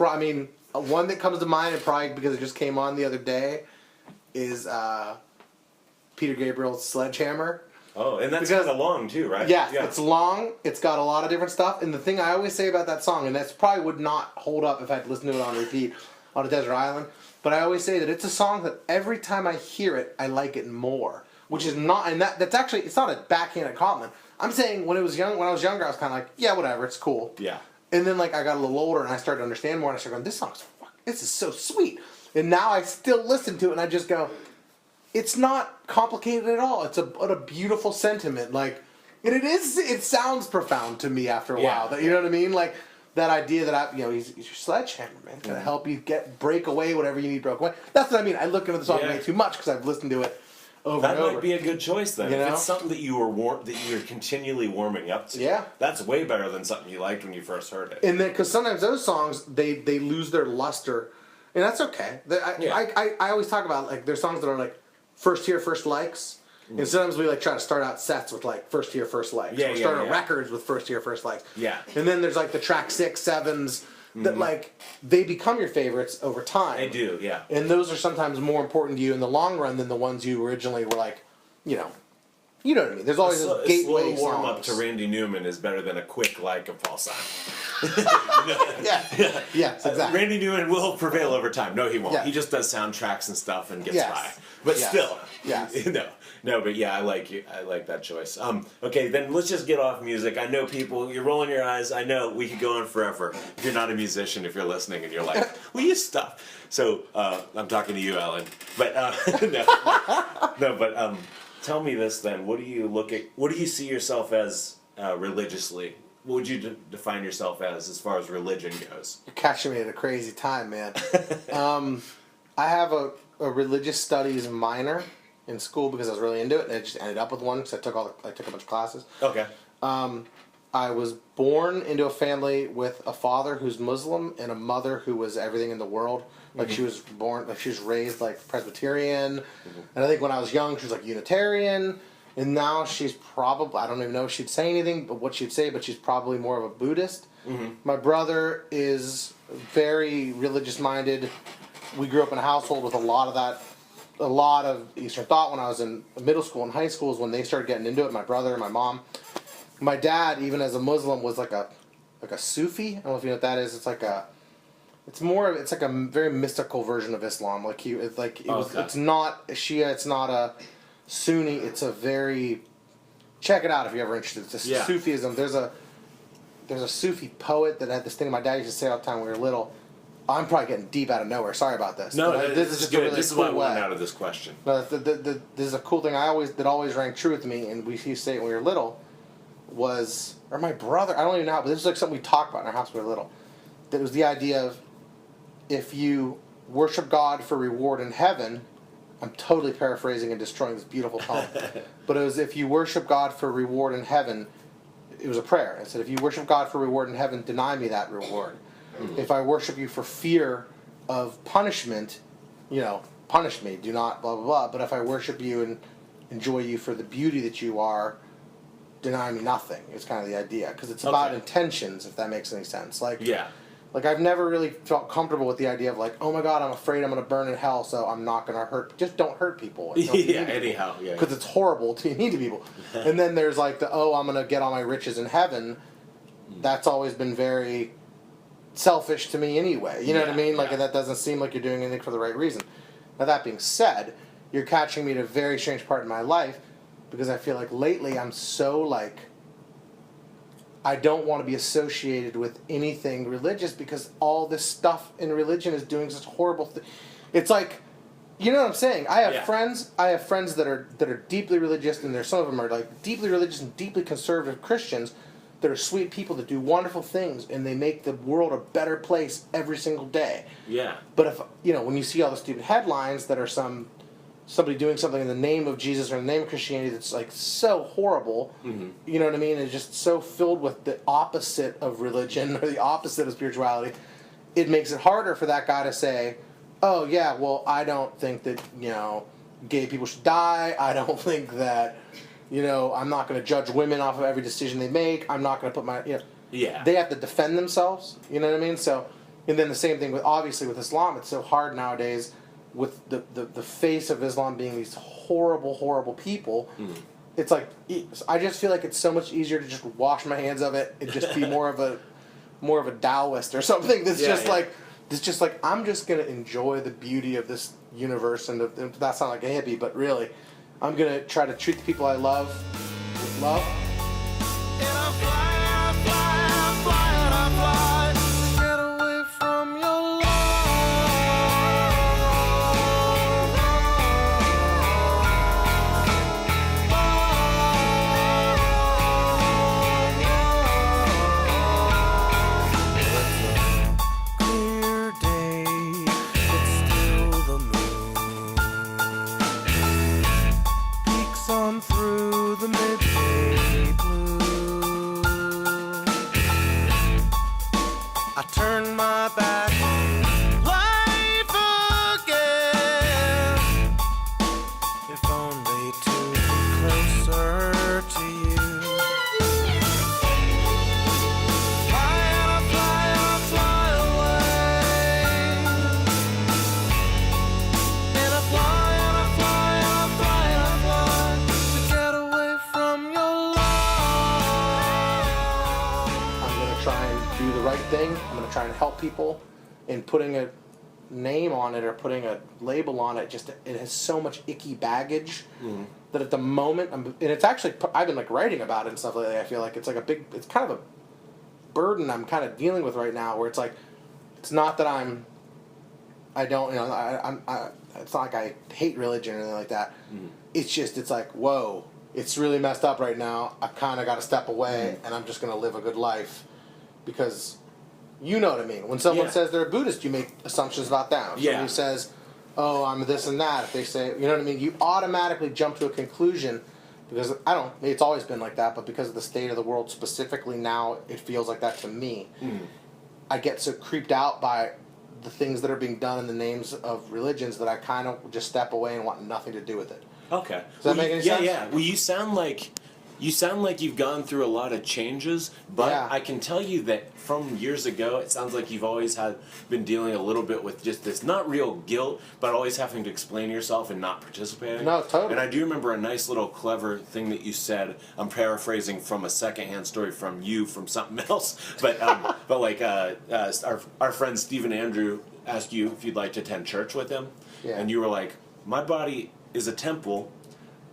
I mean, one that comes to mind, and probably because it just came on the other day, is Peter Gabriel's Sledgehammer. Oh, and that's kind of long too, right? Yeah, it's long. It's got a lot of different stuff. And the thing I always say about that song, and that's probably would not hold up if I'd listened to it on repeat on a desert island, but I always say that it's a song that every time I hear it, I like it more. which is not, and that's actually, it's not a backhanded compliment. I'm saying when I was younger, I was kind of like, yeah, whatever, it's cool. Yeah. And then like I got a little older and I started to understand more, and I started going, this is so sweet. And now I still listen to it and I just go, it's not complicated at all. It's a beautiful sentiment. Like, and it sounds profound to me after a while. That, you know what I mean? Like that idea that he's your sledgehammer, man. It's gonna help you break away whatever you need broke away. That's what I mean. I look into the song way too much because I've listened to it over and over. That might be a good choice then. You know? If it's something that you're continually warming up to, that's way better than something you liked when you first heard it. And then, because sometimes those songs they lose their luster, and that's okay. I always talk about like there's songs that are like first hear, first likes. And sometimes we like try to start out sets with like first hear, first likes. Or start out records with first hear, first likes. Yeah. And then there's like the track 6, 7s that like they become your favorites over time. They do, yeah. And those are sometimes more important to you in the long run than the ones you originally were like, you know what I mean. There's always a gateway slow warm songs. up to Randy Newman is better than a quick like of Paul Simon. Yes, exactly. Randy Newman will prevail over time. No, he won't. Yeah. He just does soundtracks and stuff and gets by. But still, no, but yeah, I like that choice. Okay, then let's just get off music. I know people, you're rolling your eyes. I know we could go on forever. If you're not a musician, if you're listening and you're like, well, you stop. So I'm talking to you, Ellen. But but tell me this then. What do you see yourself as religiously? What would you define yourself as far as religion goes? You're catching me at a crazy time, man. I have a religious studies minor in school because I was really into it, and I just ended up with one because I took a bunch of classes. Okay. I was born into a family with a father who's Muslim and a mother who was everything in the world. Like she was raised like Presbyterian, and I think when I was young she was like Unitarian, and now she's probably, I don't even know if she'd say anything, but what she'd say, but she's probably more of a Buddhist. My brother is very religious minded. We grew up in a household with a lot of Eastern thought. When I was in middle school and high school is when they started getting into it, my brother and my mom. My dad, even as a Muslim, was like a Sufi. I don't know if you know what that is. It's like a very mystical version of Islam. Like it's not Shia, it's not a Sunni, it's a very, check it out if you're ever interested. It's Sufism. There's a Sufi poet that had this thing my dad used to say all the time when we were little. I'm probably getting deep out of nowhere. Sorry about this. No, this is just good. a really This is cool why I wanted way. out of this question. No, this is a cool thing that always rang true with me, and we used to say it when we were little, or my brother, I don't even know how, but this is like something we talked about in our house when we were little. That was the idea of, if you worship God for reward in heaven, I'm totally paraphrasing and destroying this beautiful poem, but it was, if you worship God for reward in heaven, it was a prayer. It said, if you worship God for reward in heaven, deny me that reward. If I worship you for fear of punishment, punish me, do not blah blah blah. But if I worship you and enjoy you for the beauty that you are, deny me nothing. It's kind of the idea, because it's about intentions, if that makes any sense. Like I've never really felt comfortable with the idea of like, oh my God, I'm afraid I'm going to burn in hell, so I'm not going to hurt. Just don't hurt people. Because it's horrible to be mean to people. And then there's like I'm going to get all my riches in heaven. That's always been very selfish to me anyway. You know what I mean? Like that doesn't seem like you're doing anything for the right reason. Now that being said, you're catching me at a very strange part in my life, because I feel like lately I'm so like, I don't want to be associated with anything religious, because all this stuff in religion is doing such horrible things. It's like, you know what I'm saying? I have friends that are deeply religious, and some of them are like deeply religious and deeply conservative Christians that are sweet people that do wonderful things, and they make the world a better place every single day. Yeah. But if when you see all the stupid headlines that are somebody doing something in the name of Jesus or in the name of Christianity that's like so horrible, you know what I mean? It's just so filled with the opposite of religion or the opposite of spirituality. It makes it harder for that guy to say, oh yeah, well, I don't think that, gay people should die. I don't think that, I'm not going to judge women off of every decision they make. I'm not going to put my, They have to defend themselves, you know what I mean? So, and then the same thing obviously with Islam. It's so hard nowadays with the face of Islam being these horrible, horrible people. It's like, I just feel like it's so much easier to just wash my hands of it and just be more of a Taoist or something that's just like, I'm just going to enjoy the beauty of this universe, and that sounds like a hippie, but really, I'm going to try to treat the people I love with love. And I fly, I fly, I fly, and I fly to get away from your clear day, it's still the moon peeks on through the midday blue. I turn my back, life again, if only to be closer to you. Fly and I fly and I fly away. And I fly and I fly and I fly and I fly to get away from your love. I'm going to try and do the right thing. I'm going to try and help people. And putting a name on it or putting a label on it, just it has so much icky baggage that at the moment, and it's actually, I've been like writing about it and stuff lately. I feel like it's like it's kind of a burden I'm kind of dealing with right now, where it's like, it's not that I don't, you know, it's not like I hate religion or anything like that. It's just, it's like, whoa, it's really messed up right now. I kind of got to step away and I'm just going to live a good life because, you know what I mean. When someone says they're a Buddhist, you make assumptions about them. If somebody says, oh, I'm this and that, if they say, you know what I mean, you automatically jump to a conclusion because, it's always been like that, but because of the state of the world specifically now, it feels like that to me. I get so creeped out by the things that are being done in the names of religions that I kind of just step away and want nothing to do with it. Okay. Does that make any sense? Yeah. Well, you sound like you've gone through a lot of changes, but I can tell you that from years ago, it sounds like you've always been dealing a little bit with just this, not real guilt, but always having to explain yourself and not participating. No, totally. And I do remember a nice little clever thing that you said. I'm paraphrasing from a secondhand story from something else, but like our friend Stephen Andrew asked you if you'd like to attend church with him, and you were like, my body is a temple.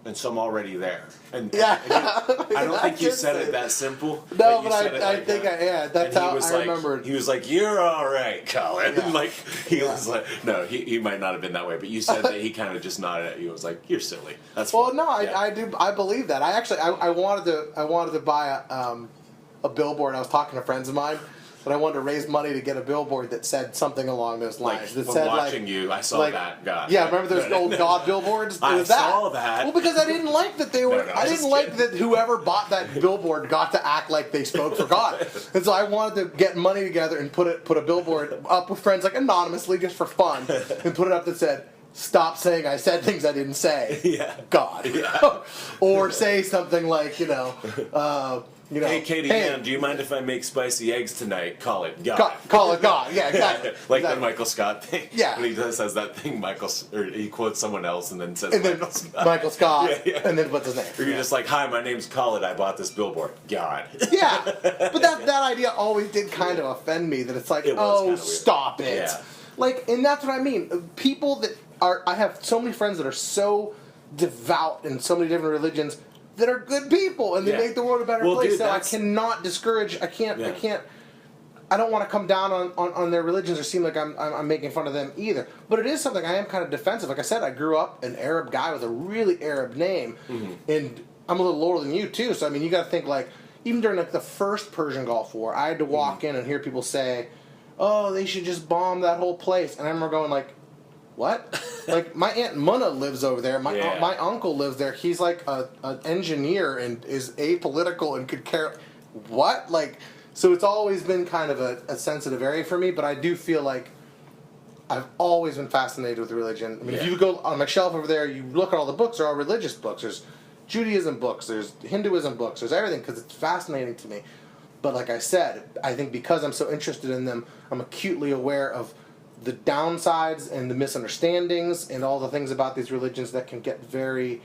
And so I'm already there. And I don't think you said it that simple. No, but I think that's how I remembered. He was like, "You're all right, Colin." And like he was like, no, he might not have been that way, but you said that he kind of just nodded at you. And was like, "You're silly." That's well, fine. no, I do. I believe that. I wanted to buy a billboard. I was talking to friends of mine. But I wanted to raise money to get a billboard that said something along those lines. Like, that said, watching you, I saw that. God. Yeah, remember those old God billboards? I saw that. Well, because I didn't like that they were. I didn't like that whoever bought that billboard got to act like they spoke for God, and so I wanted to get money together and put a billboard up with friends, like anonymously, just for fun, and put it up that said, "Stop saying I said things I didn't say." God. Or say something like, hey, Katie Ann, do you mind if I make spicy eggs tonight? Call it God. Call it God. Yeah, exactly. Like the Michael Scott thing. Yeah. When he says that thing, or he quotes someone else and then says Michael Scott. And then what's his name? Or you're just like, hi, my name's Khaled. I bought this billboard. God. Yeah. But that idea always did kind of offend me, that it's like, stop it. Yeah. Like, and that's what I mean. People that I have so many friends that are so devout in so many different religions that are good people, and they make the world a better place. Dude, so I cannot discourage. I can't. I don't want to come down on their religions or seem like I'm making fun of them either. But it is something I am kind of defensive. Like I said, I grew up an Arab guy with a really Arab name, and I'm a little older than you too. So I mean, you got to think like even during like the first Persian Gulf War, I had to walk in and hear people say, "Oh, they should just bomb that whole place," and I remember going like, what? Like, my Aunt Munna lives over there. My uncle lives there. He's like an engineer and is apolitical and could care. What? Like, so it's always been kind of a sensitive area for me, but I do feel like I've always been fascinated with religion. I mean, if you go on my shelf over there, you look at all the books, they're all religious books. There's Judaism books, there's Hinduism books, there's everything, because it's fascinating to me. But like I said, I think because I'm so interested in them, I'm acutely aware of the downsides and the misunderstandings and all the things about these religions that can get very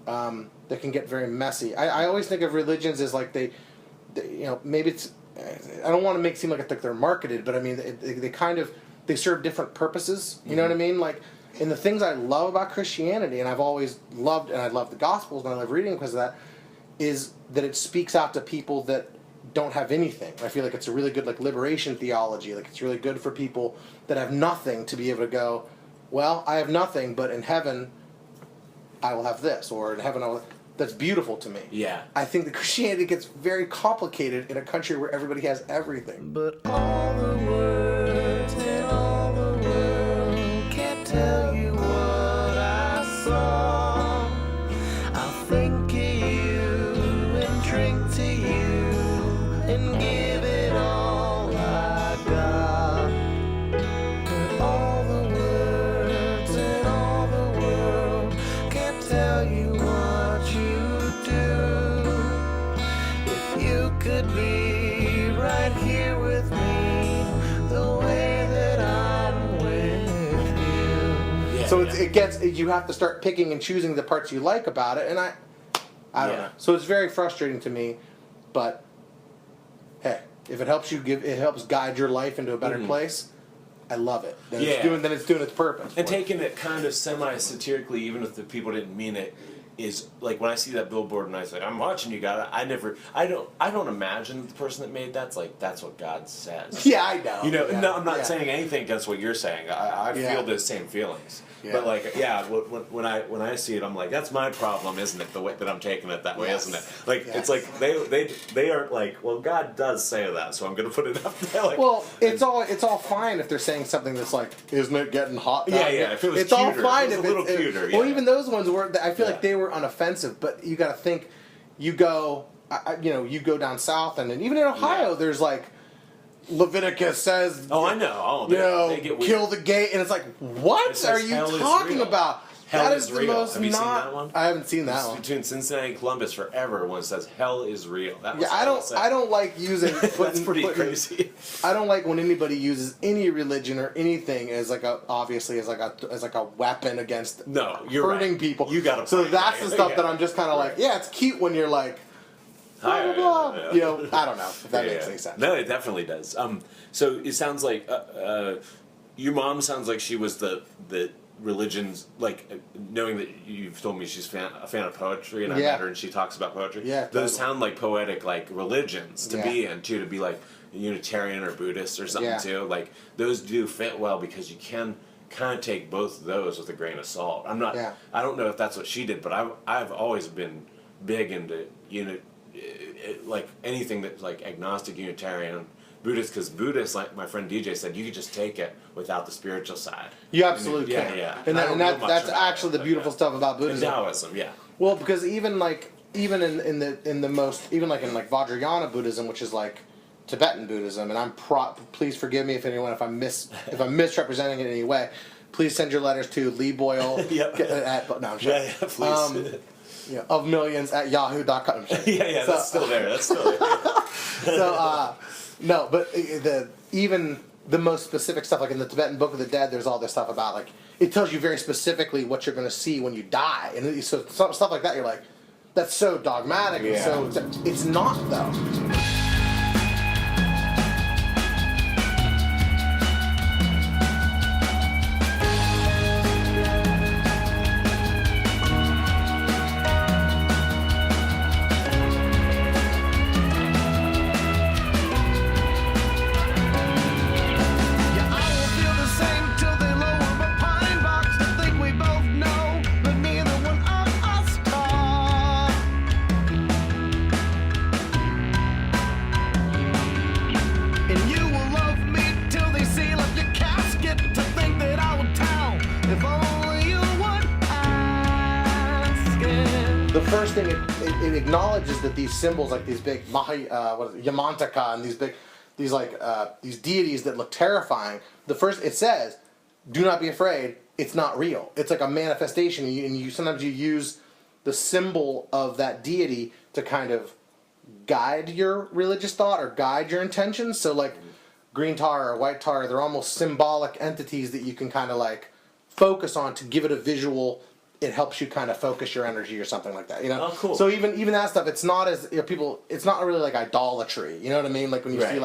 messy. I always think of religions as like they maybe it's, I don't want to make it seem like they're marketed, but I mean they serve different purposes. You know what I mean? Like And the things I love about Christianity, and I've always loved, and I love the Gospels, and I love reading because of that, is that it speaks out to people that don't have anything. I feel like it's a really good like liberation theology. Like it's really good for people that have nothing to be able to go, well, I have nothing, but in heaven, I will have this, or in heaven, I will. That's beautiful to me. Yeah. I think that Christianity gets very complicated in a country where everybody has everything. But all the words and all the world can't tell you what I saw. I'll think of you and drink to you and give it all I got. But all the words and all the world can't tell you what you do. If you could be right here with me, the way that I'm with you. Yeah, So yeah. it gets, you have to start picking and choosing the parts you like about it, and I don't Yeah. know. So it's very frustrating to me, but hey, if it helps it helps guide your life into a better place, I love it. Then Yeah. it's doing its purpose. And taking it kind of semi-satirically, even if the people didn't mean it, is like when I see that billboard and I say, "I'm watching you, God." I don't imagine the person that made that's like that's what God says. Yeah, I know. You know, Yeah. no, I'm not Yeah. saying anything against what you're saying. I Yeah. feel those same feelings. Yeah. But like, yeah, when I see it, I'm like, that's my problem, isn't it? The way that I'm taking it that way, Yes. isn't it? Like, Yes. it's like they aren't like, well, God does say that, so I'm going to put it up there. Like, Well, it's all fine if they're saying something that's like, "Isn't it getting hot?" Yeah, yeah, if it was it's all cuter, fine if it was a little cuter, Well, yeah. even those ones were. I feel Yeah. like they were unoffensive, but you got to think. You go, you go down south, and then even in Ohio, Yeah. there's like Leviticus says. oh, I know. Oh, they get weird. kill the gay, and it's like, what It says are you hell is talking real. about? Hell that is the real. most Have you not. seen that one? I haven't seen that It's one. between Cincinnati and Columbus forever when it says hell is real. That was Yeah, I all it don't. said. I don't like using. That's pretty crazy. I don't like when anybody uses any religion or anything as like a weapon against No, you're hurting right. people. You got a So point, that's right? the stuff Yeah. that I'm just kind of like, yeah, it's cute when you're like, blah blah blah. Yeah. You know, I don't know if that Yeah, makes yeah. any sense. No, it definitely does. So it sounds like your mom sounds like she was the religion's like knowing that you've told me she's a fan of poetry, and I Yeah. met her and she talks about poetry. Yeah, those totally. sound like poetic like religions to Yeah. be in too, to be like Unitarian or Buddhist or something Yeah. too. Like those do fit well because you can kind of take both of those with a grain of salt. I'm not. Yeah. I don't know if that's what she did, but I've always been big into like anything that's like agnostic, Unitarian, Buddhist, because Buddhists, like my friend DJ said, you could just take it without the spiritual side. You absolutely Yeah, can. yeah. And, I don't know much that's about actually it, the but beautiful yeah. stuff about And Buddhism. Taoism, yeah. Well, because even in the most even like in like Vajrayana Buddhism, which is like Tibetan Buddhism, and please forgive me if I'm misrepresenting it in any way. Please send your letters to Lee Boyle Yep. no, I'm sure. Yeah, please. Of millions at yahoo.com. yeah, that's still there. That's still there. So, no, but even the most specific stuff, like in the Tibetan Book of the Dead, there's all this stuff about, like, it tells you very specifically what you're going to see when you die. And so stuff like that, you're like, that's so dogmatic. Yeah. So it's not, though. Yeah, I will feel the same till they lower my pine box. I think we both know, but neither one of us talk. And you will love me till they seal up your casket. To think that I would tell if only you would ask it. The first thing, it acknowledges that these symbols, like these big Yamantaka and these deities that look terrifying. The first, it says, do not be afraid, it's not real. It's like a manifestation, and you sometimes you use the symbol of that deity to kind of guide your religious thought or guide your intentions. So like green tar or white tar, they're almost symbolic entities that you can kind of like focus on to give it a visual. It helps you kind of focus your energy or something like that, you know. Oh, cool. So even that stuff, it's not as, people. It's not really like idolatry. You know what I mean? Like when you see Right.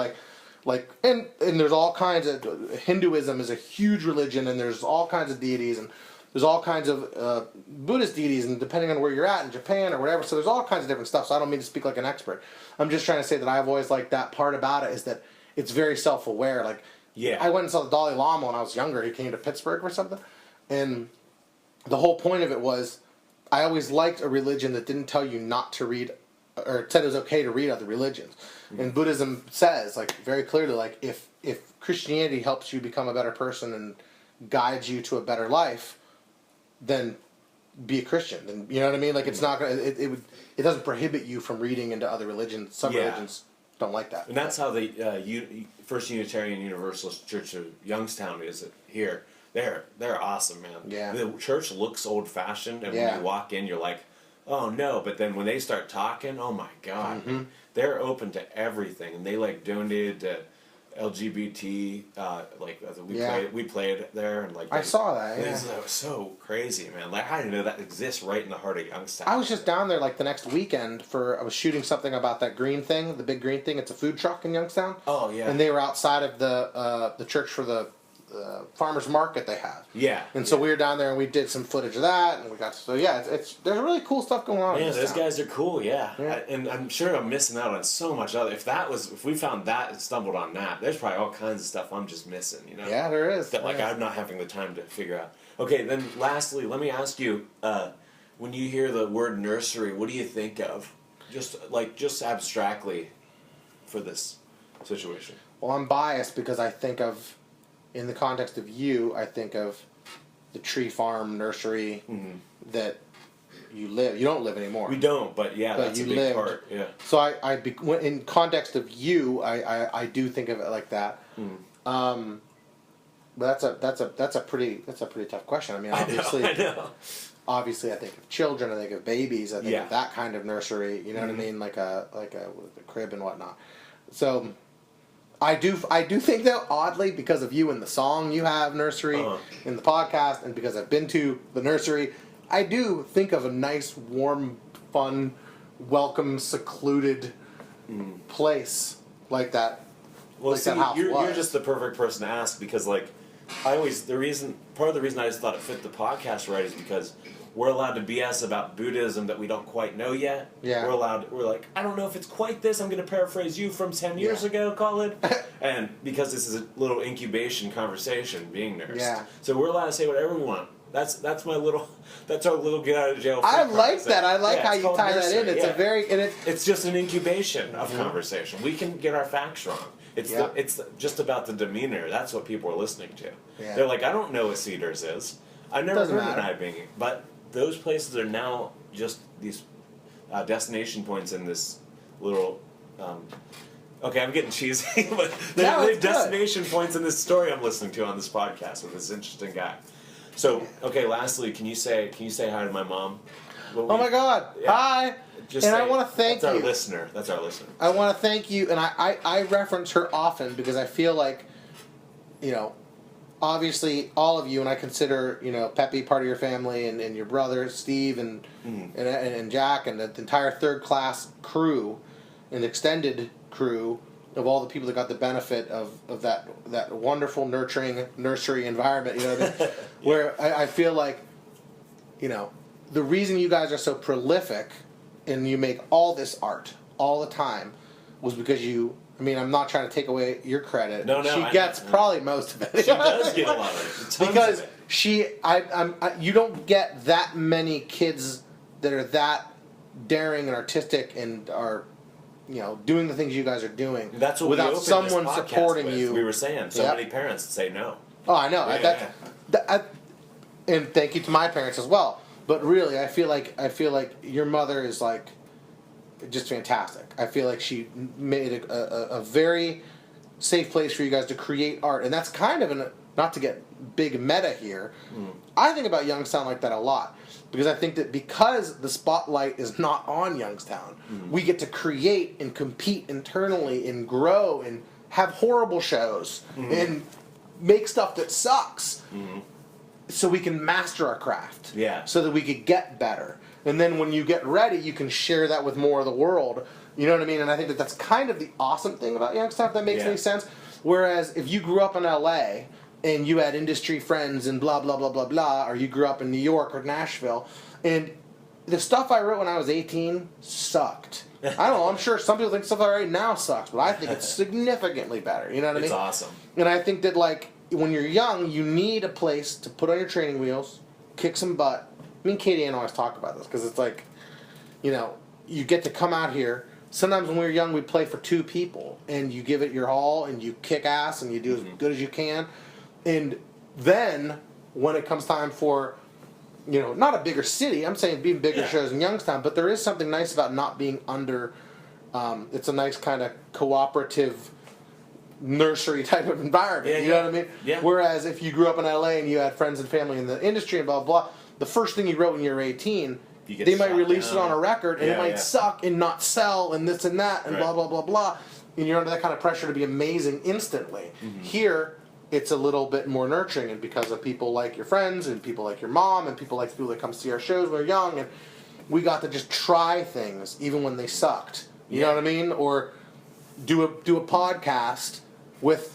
Like, and there's all kinds of, Hinduism is a huge religion, and there's all kinds of deities, and there's all kinds of Buddhist deities, and depending on where you're at in Japan or whatever, so there's all kinds of different stuff, so I don't mean to speak like an expert. I'm just trying to say that I've always liked that part about it, is that it's very self-aware. Like, Yeah. I went and saw the Dalai Lama when I was younger. He came to Pittsburgh or something, and the whole point of it was, I always liked a religion that didn't tell you not to read, or said it was okay to read other religions. And Buddhism says, like, very clearly, like, if Christianity helps you become a better person and guides you to a better life, then be a Christian. And you know what I mean? Like, it's not gonna, it doesn't prohibit you from reading into other religions. Some religions don't like that. And that's how the First Unitarian Universalist Church of Youngstown is here. They're awesome, man. Yeah. The church looks old fashioned, and when you walk in, you're like, oh no. But then when they start talking, oh my God, they're open to everything, and they like donated to LGBT. We played there, and like I saw that. Yeah. That was so crazy, man. Like, I didn't know that exists right in the heart of Youngstown. I was just down there like the next weekend I was shooting something about that green thing, the big green thing. It's a food truck in Youngstown. Oh yeah. And they were outside of the church for the farmers market they have. Yeah. And so we were down there and we did some footage of that, and we got there's really cool stuff going on. Yeah, in those town. guys are cool. Yeah. And I'm sure I'm missing out on so much other. If we found that and stumbled on that, there's probably all kinds of stuff I'm just missing. You know. Yeah, there is. That I'm not having the time to figure out. Okay, then lastly, let me ask you: when you hear the word nursery, what do you think of? Just abstractly, for this situation. Well, I'm biased because I think of, in the context of you, I think of the tree farm nursery that you live. You don't live anymore. We don't, but that's a big part. Yeah. So in context of you, I do think of it like that. But that's a pretty tough question. I mean, obviously, I know. Obviously, I think of children. I think of babies. I think of that kind of nursery. You know what I mean, like a with a crib and whatnot. So. I do think that, oddly, because of you and the song you have, Nursery, in the podcast, and because I've been to the nursery, I do think of a nice, warm, fun, welcome, secluded place like that. Well, like see, that house you're just the perfect person to ask, because, like, part of the reason I just thought it fit the podcast right is because we're allowed to BS about Buddhism that we don't quite know yet. Yeah. We're like, I don't know if it's quite this. I'm going to paraphrase you from 10 years ago, Khaled. And because this is a little incubation conversation, being nursed. Yeah. So we're allowed to say whatever we want. That's our little get out of jail free I card. like that. I like how you tie nursery. that in. It's It's just an incubation of conversation. We can get our facts wrong. It's just about the demeanor. That's what people are listening to. Yeah. They're like, I don't know what Cedars is. I've never Doesn't heard of matter. Nibingy. But those places are now just these destination points in this little. Okay, I'm getting cheesy, but they're destination points in this story I'm listening to on this podcast with this interesting guy. So, okay, lastly, can you say hi to my mom? oh my God! Yeah. Hi. I want to thank you. That's our listener. I want to thank you, and I reference her often because I feel like, obviously all of you, and I consider Pepe part of your family, and your brother Steve and Jack and the entire third class crew, and extended crew of all the people that got the benefit of that wonderful nurturing nursery environment. Where I feel like, the reason you guys are so prolific and you make all this art all the time was because I'm not trying to take away your credit. No, she gets probably most of it. She does get a lot of it. Because you don't get that many kids that are that daring and artistic and are, doing the things you guys are doing. That's what without we opened someone this podcast supporting with. you. We were saying many parents say no. Oh, I know. Yeah, and thank you to my parents as well. But really, I feel like your mother is like just fantastic. I feel like she made a very safe place for you guys to create art, and that's kind of not to get big meta here. I think about Youngstown like that a lot because I think that because the spotlight is not on Youngstown, we get to create and compete internally and grow and have horrible shows and make stuff that sucks. So we can master our craft. Yeah. So that we could get better. And then when you get ready, you can share that with more of the world. You know what I mean? And I think that that's kind of the awesome thing about Youngstown, if that makes any sense. Whereas if you grew up in LA and you had industry friends and blah, blah, blah, blah, blah, or you grew up in New York or Nashville, and the stuff I wrote when I was 18 sucked. I don't know, I'm sure some people think stuff I write now sucks, but I think it's significantly better. You know what I mean? It's awesome. And I think that, like, when you're young, you need a place to put on your training wheels, kick some butt. Me and Katie Ann always talk about this, because it's like, you know, you get to come out here. Sometimes when we were young, we'd play for 2 people, and you give it your all, and you kick ass, and you do as good as you can. And then, when it comes time for, you know, not a bigger city, I'm saying being bigger shows in Youngstown, but there is something nice about not being under, it's a nice kind of cooperative nursery type of environment, you know what I mean? Yeah. Whereas if you grew up in LA and you had friends and family in the industry and blah, blah, the first thing you wrote when you were 18, they might release it on a record, and it might suck and not sell and this and that and blah, blah, blah, blah. And you're under that kind of pressure to be amazing instantly. Here, it's a little bit more nurturing, and because of people like your friends and people like your mom and people like the people that come see our shows when we're young, and we got to just try things even when they sucked. You know what I mean? Or do a podcast with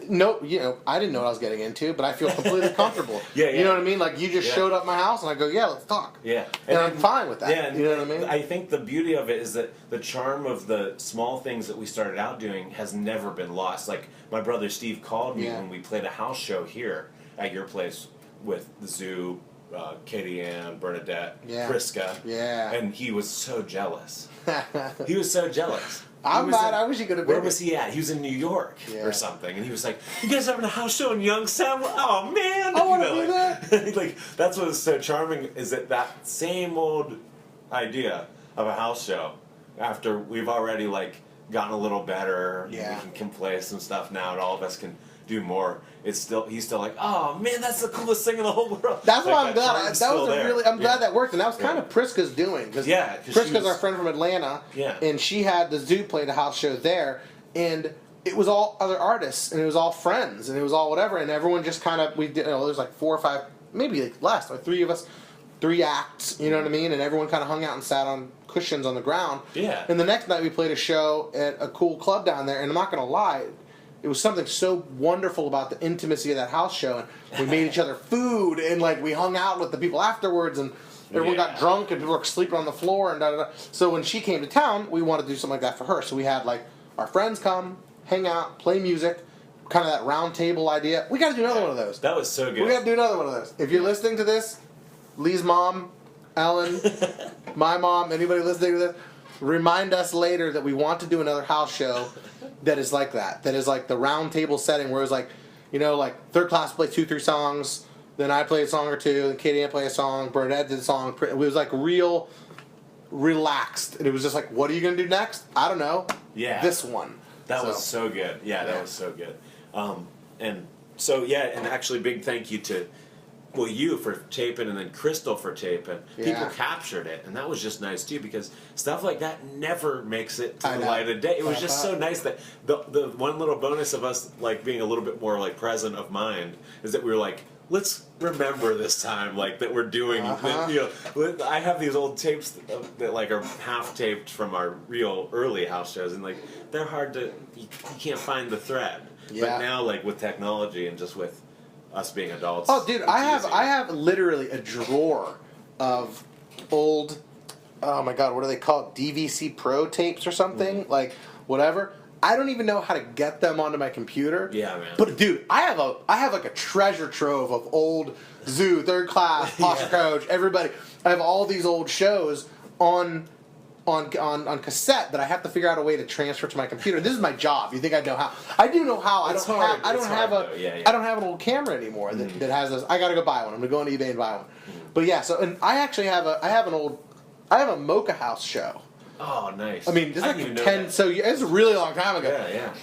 no, you know, I didn't know what I was getting into, but I feel completely comfortable. You know what I mean? Like, you just showed up at my house, and I go, let's talk. And I'm fine with that. Yeah, you know what I mean? I think the beauty of it is that the charm of the small things that we started out doing has never been lost. Like, my brother Steve called me when we played a house show here at your place with the Zoo, Katie Ann, Bernadette, Priska. And he was so jealous. He was so jealous. I'm mad. I wish he could have been. Where was he at? He was in New York or something, and he was like, "You guys having a house show in Youngstown? Oh man, I want to do that." Like, that's what is so charming, is that same old idea of a house show. After we've already like gotten a little better, we can play some stuff now, and all of us can do more. He's still like, oh man, that's the coolest thing in the whole world. That's like, why I'm glad. I'm glad that worked, and that was kind of Priska's doing, because Priska's our friend from Atlanta, and she had the Zoo played a house show there, and it was all other artists, and it was all friends, and it was all whatever, and everyone just kind of, we did, there's like 4 or 5, maybe like less, like 3 of us, 3 acts, you know what I mean, and everyone kind of hung out and sat on cushions on the ground. And the next night we played a show at a cool club down there, and I'm not gonna lie, it was something so wonderful about the intimacy of that house show, and we made each other food, and like we hung out with the people afterwards, and everyone got drunk, and people were sleeping on the floor, and da da da. So when she came to town, we wanted to do something like that for her. So we had like our friends come, hang out, play music, kind of that round table idea. We got to do another one of those. That was so good. We got to do another one of those. If you're listening to this, Lee's mom, Ellen, my mom, anybody listening to this, remind us later that we want to do another house show that is like that. That is like the round table setting where it's like, you know, like third class play 2-3 songs, then I play a song or two, then Katie Ann play a song, Bernadette did a song. It was like real relaxed. And it was just like, what are you going to do next? I don't know. This one. That was so good. That was so good. And so, and actually big thank you to you for taping, and then Crystal for taping. People captured it, and that was just nice too, because stuff like that never makes it to the light of day. It was just so nice that the one little bonus of us like being a little bit more like present of mind is that we were like, let's remember this time, like that we're doing. You know, I have these old tapes that like are half taped from our real early house shows, and like they're hard to you can't find the thread. But now, like with technology and just with us being adults. Oh, dude, I have literally a drawer of old, oh my god, what do they call it? DVC Pro tapes or something? Like, whatever. I don't even know how to get them onto my computer. Yeah, man. But dude, I have like a treasure trove of old Zoo, Third Class, Posture Coach, everybody. I have all these old shows on cassette that I have to figure out a way to transfer to my computer. This is my job. You think I know how? I do know how. I don't have an old camera anymore that has this. I got to go buy one. I'm gonna go on eBay and buy one. But yeah, so and I actually have a Mocha House show. Oh, nice. I mean, this is like 10. So it's a really long time ago.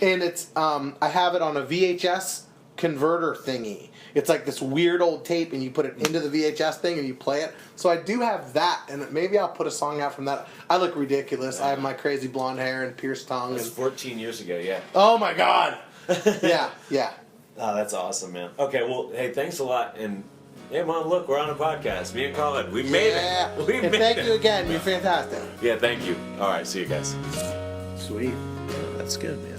And it's I have it on a VHS converter thingy. It's like this weird old tape, and you put it into the VHS thing, and you play it. So I do have that, and maybe I'll put a song out from that. I look ridiculous. I have my crazy blonde hair and pierced tongue. It was 14 years ago, Oh, my God. Yeah. Oh, that's awesome, man. Okay, well, hey, thanks a lot, and Hey, Mom, look, we're on a podcast. Me and Khaled. We made it. We And made thank it. you again. You're fantastic. Yeah, thank you. All right, see you guys. Sweet. That's good, man.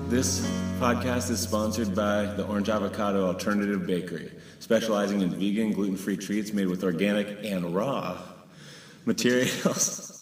This podcast is sponsored by the Orange Avocado Alternative Bakery, specializing in vegan, gluten-free treats made with organic and raw materials.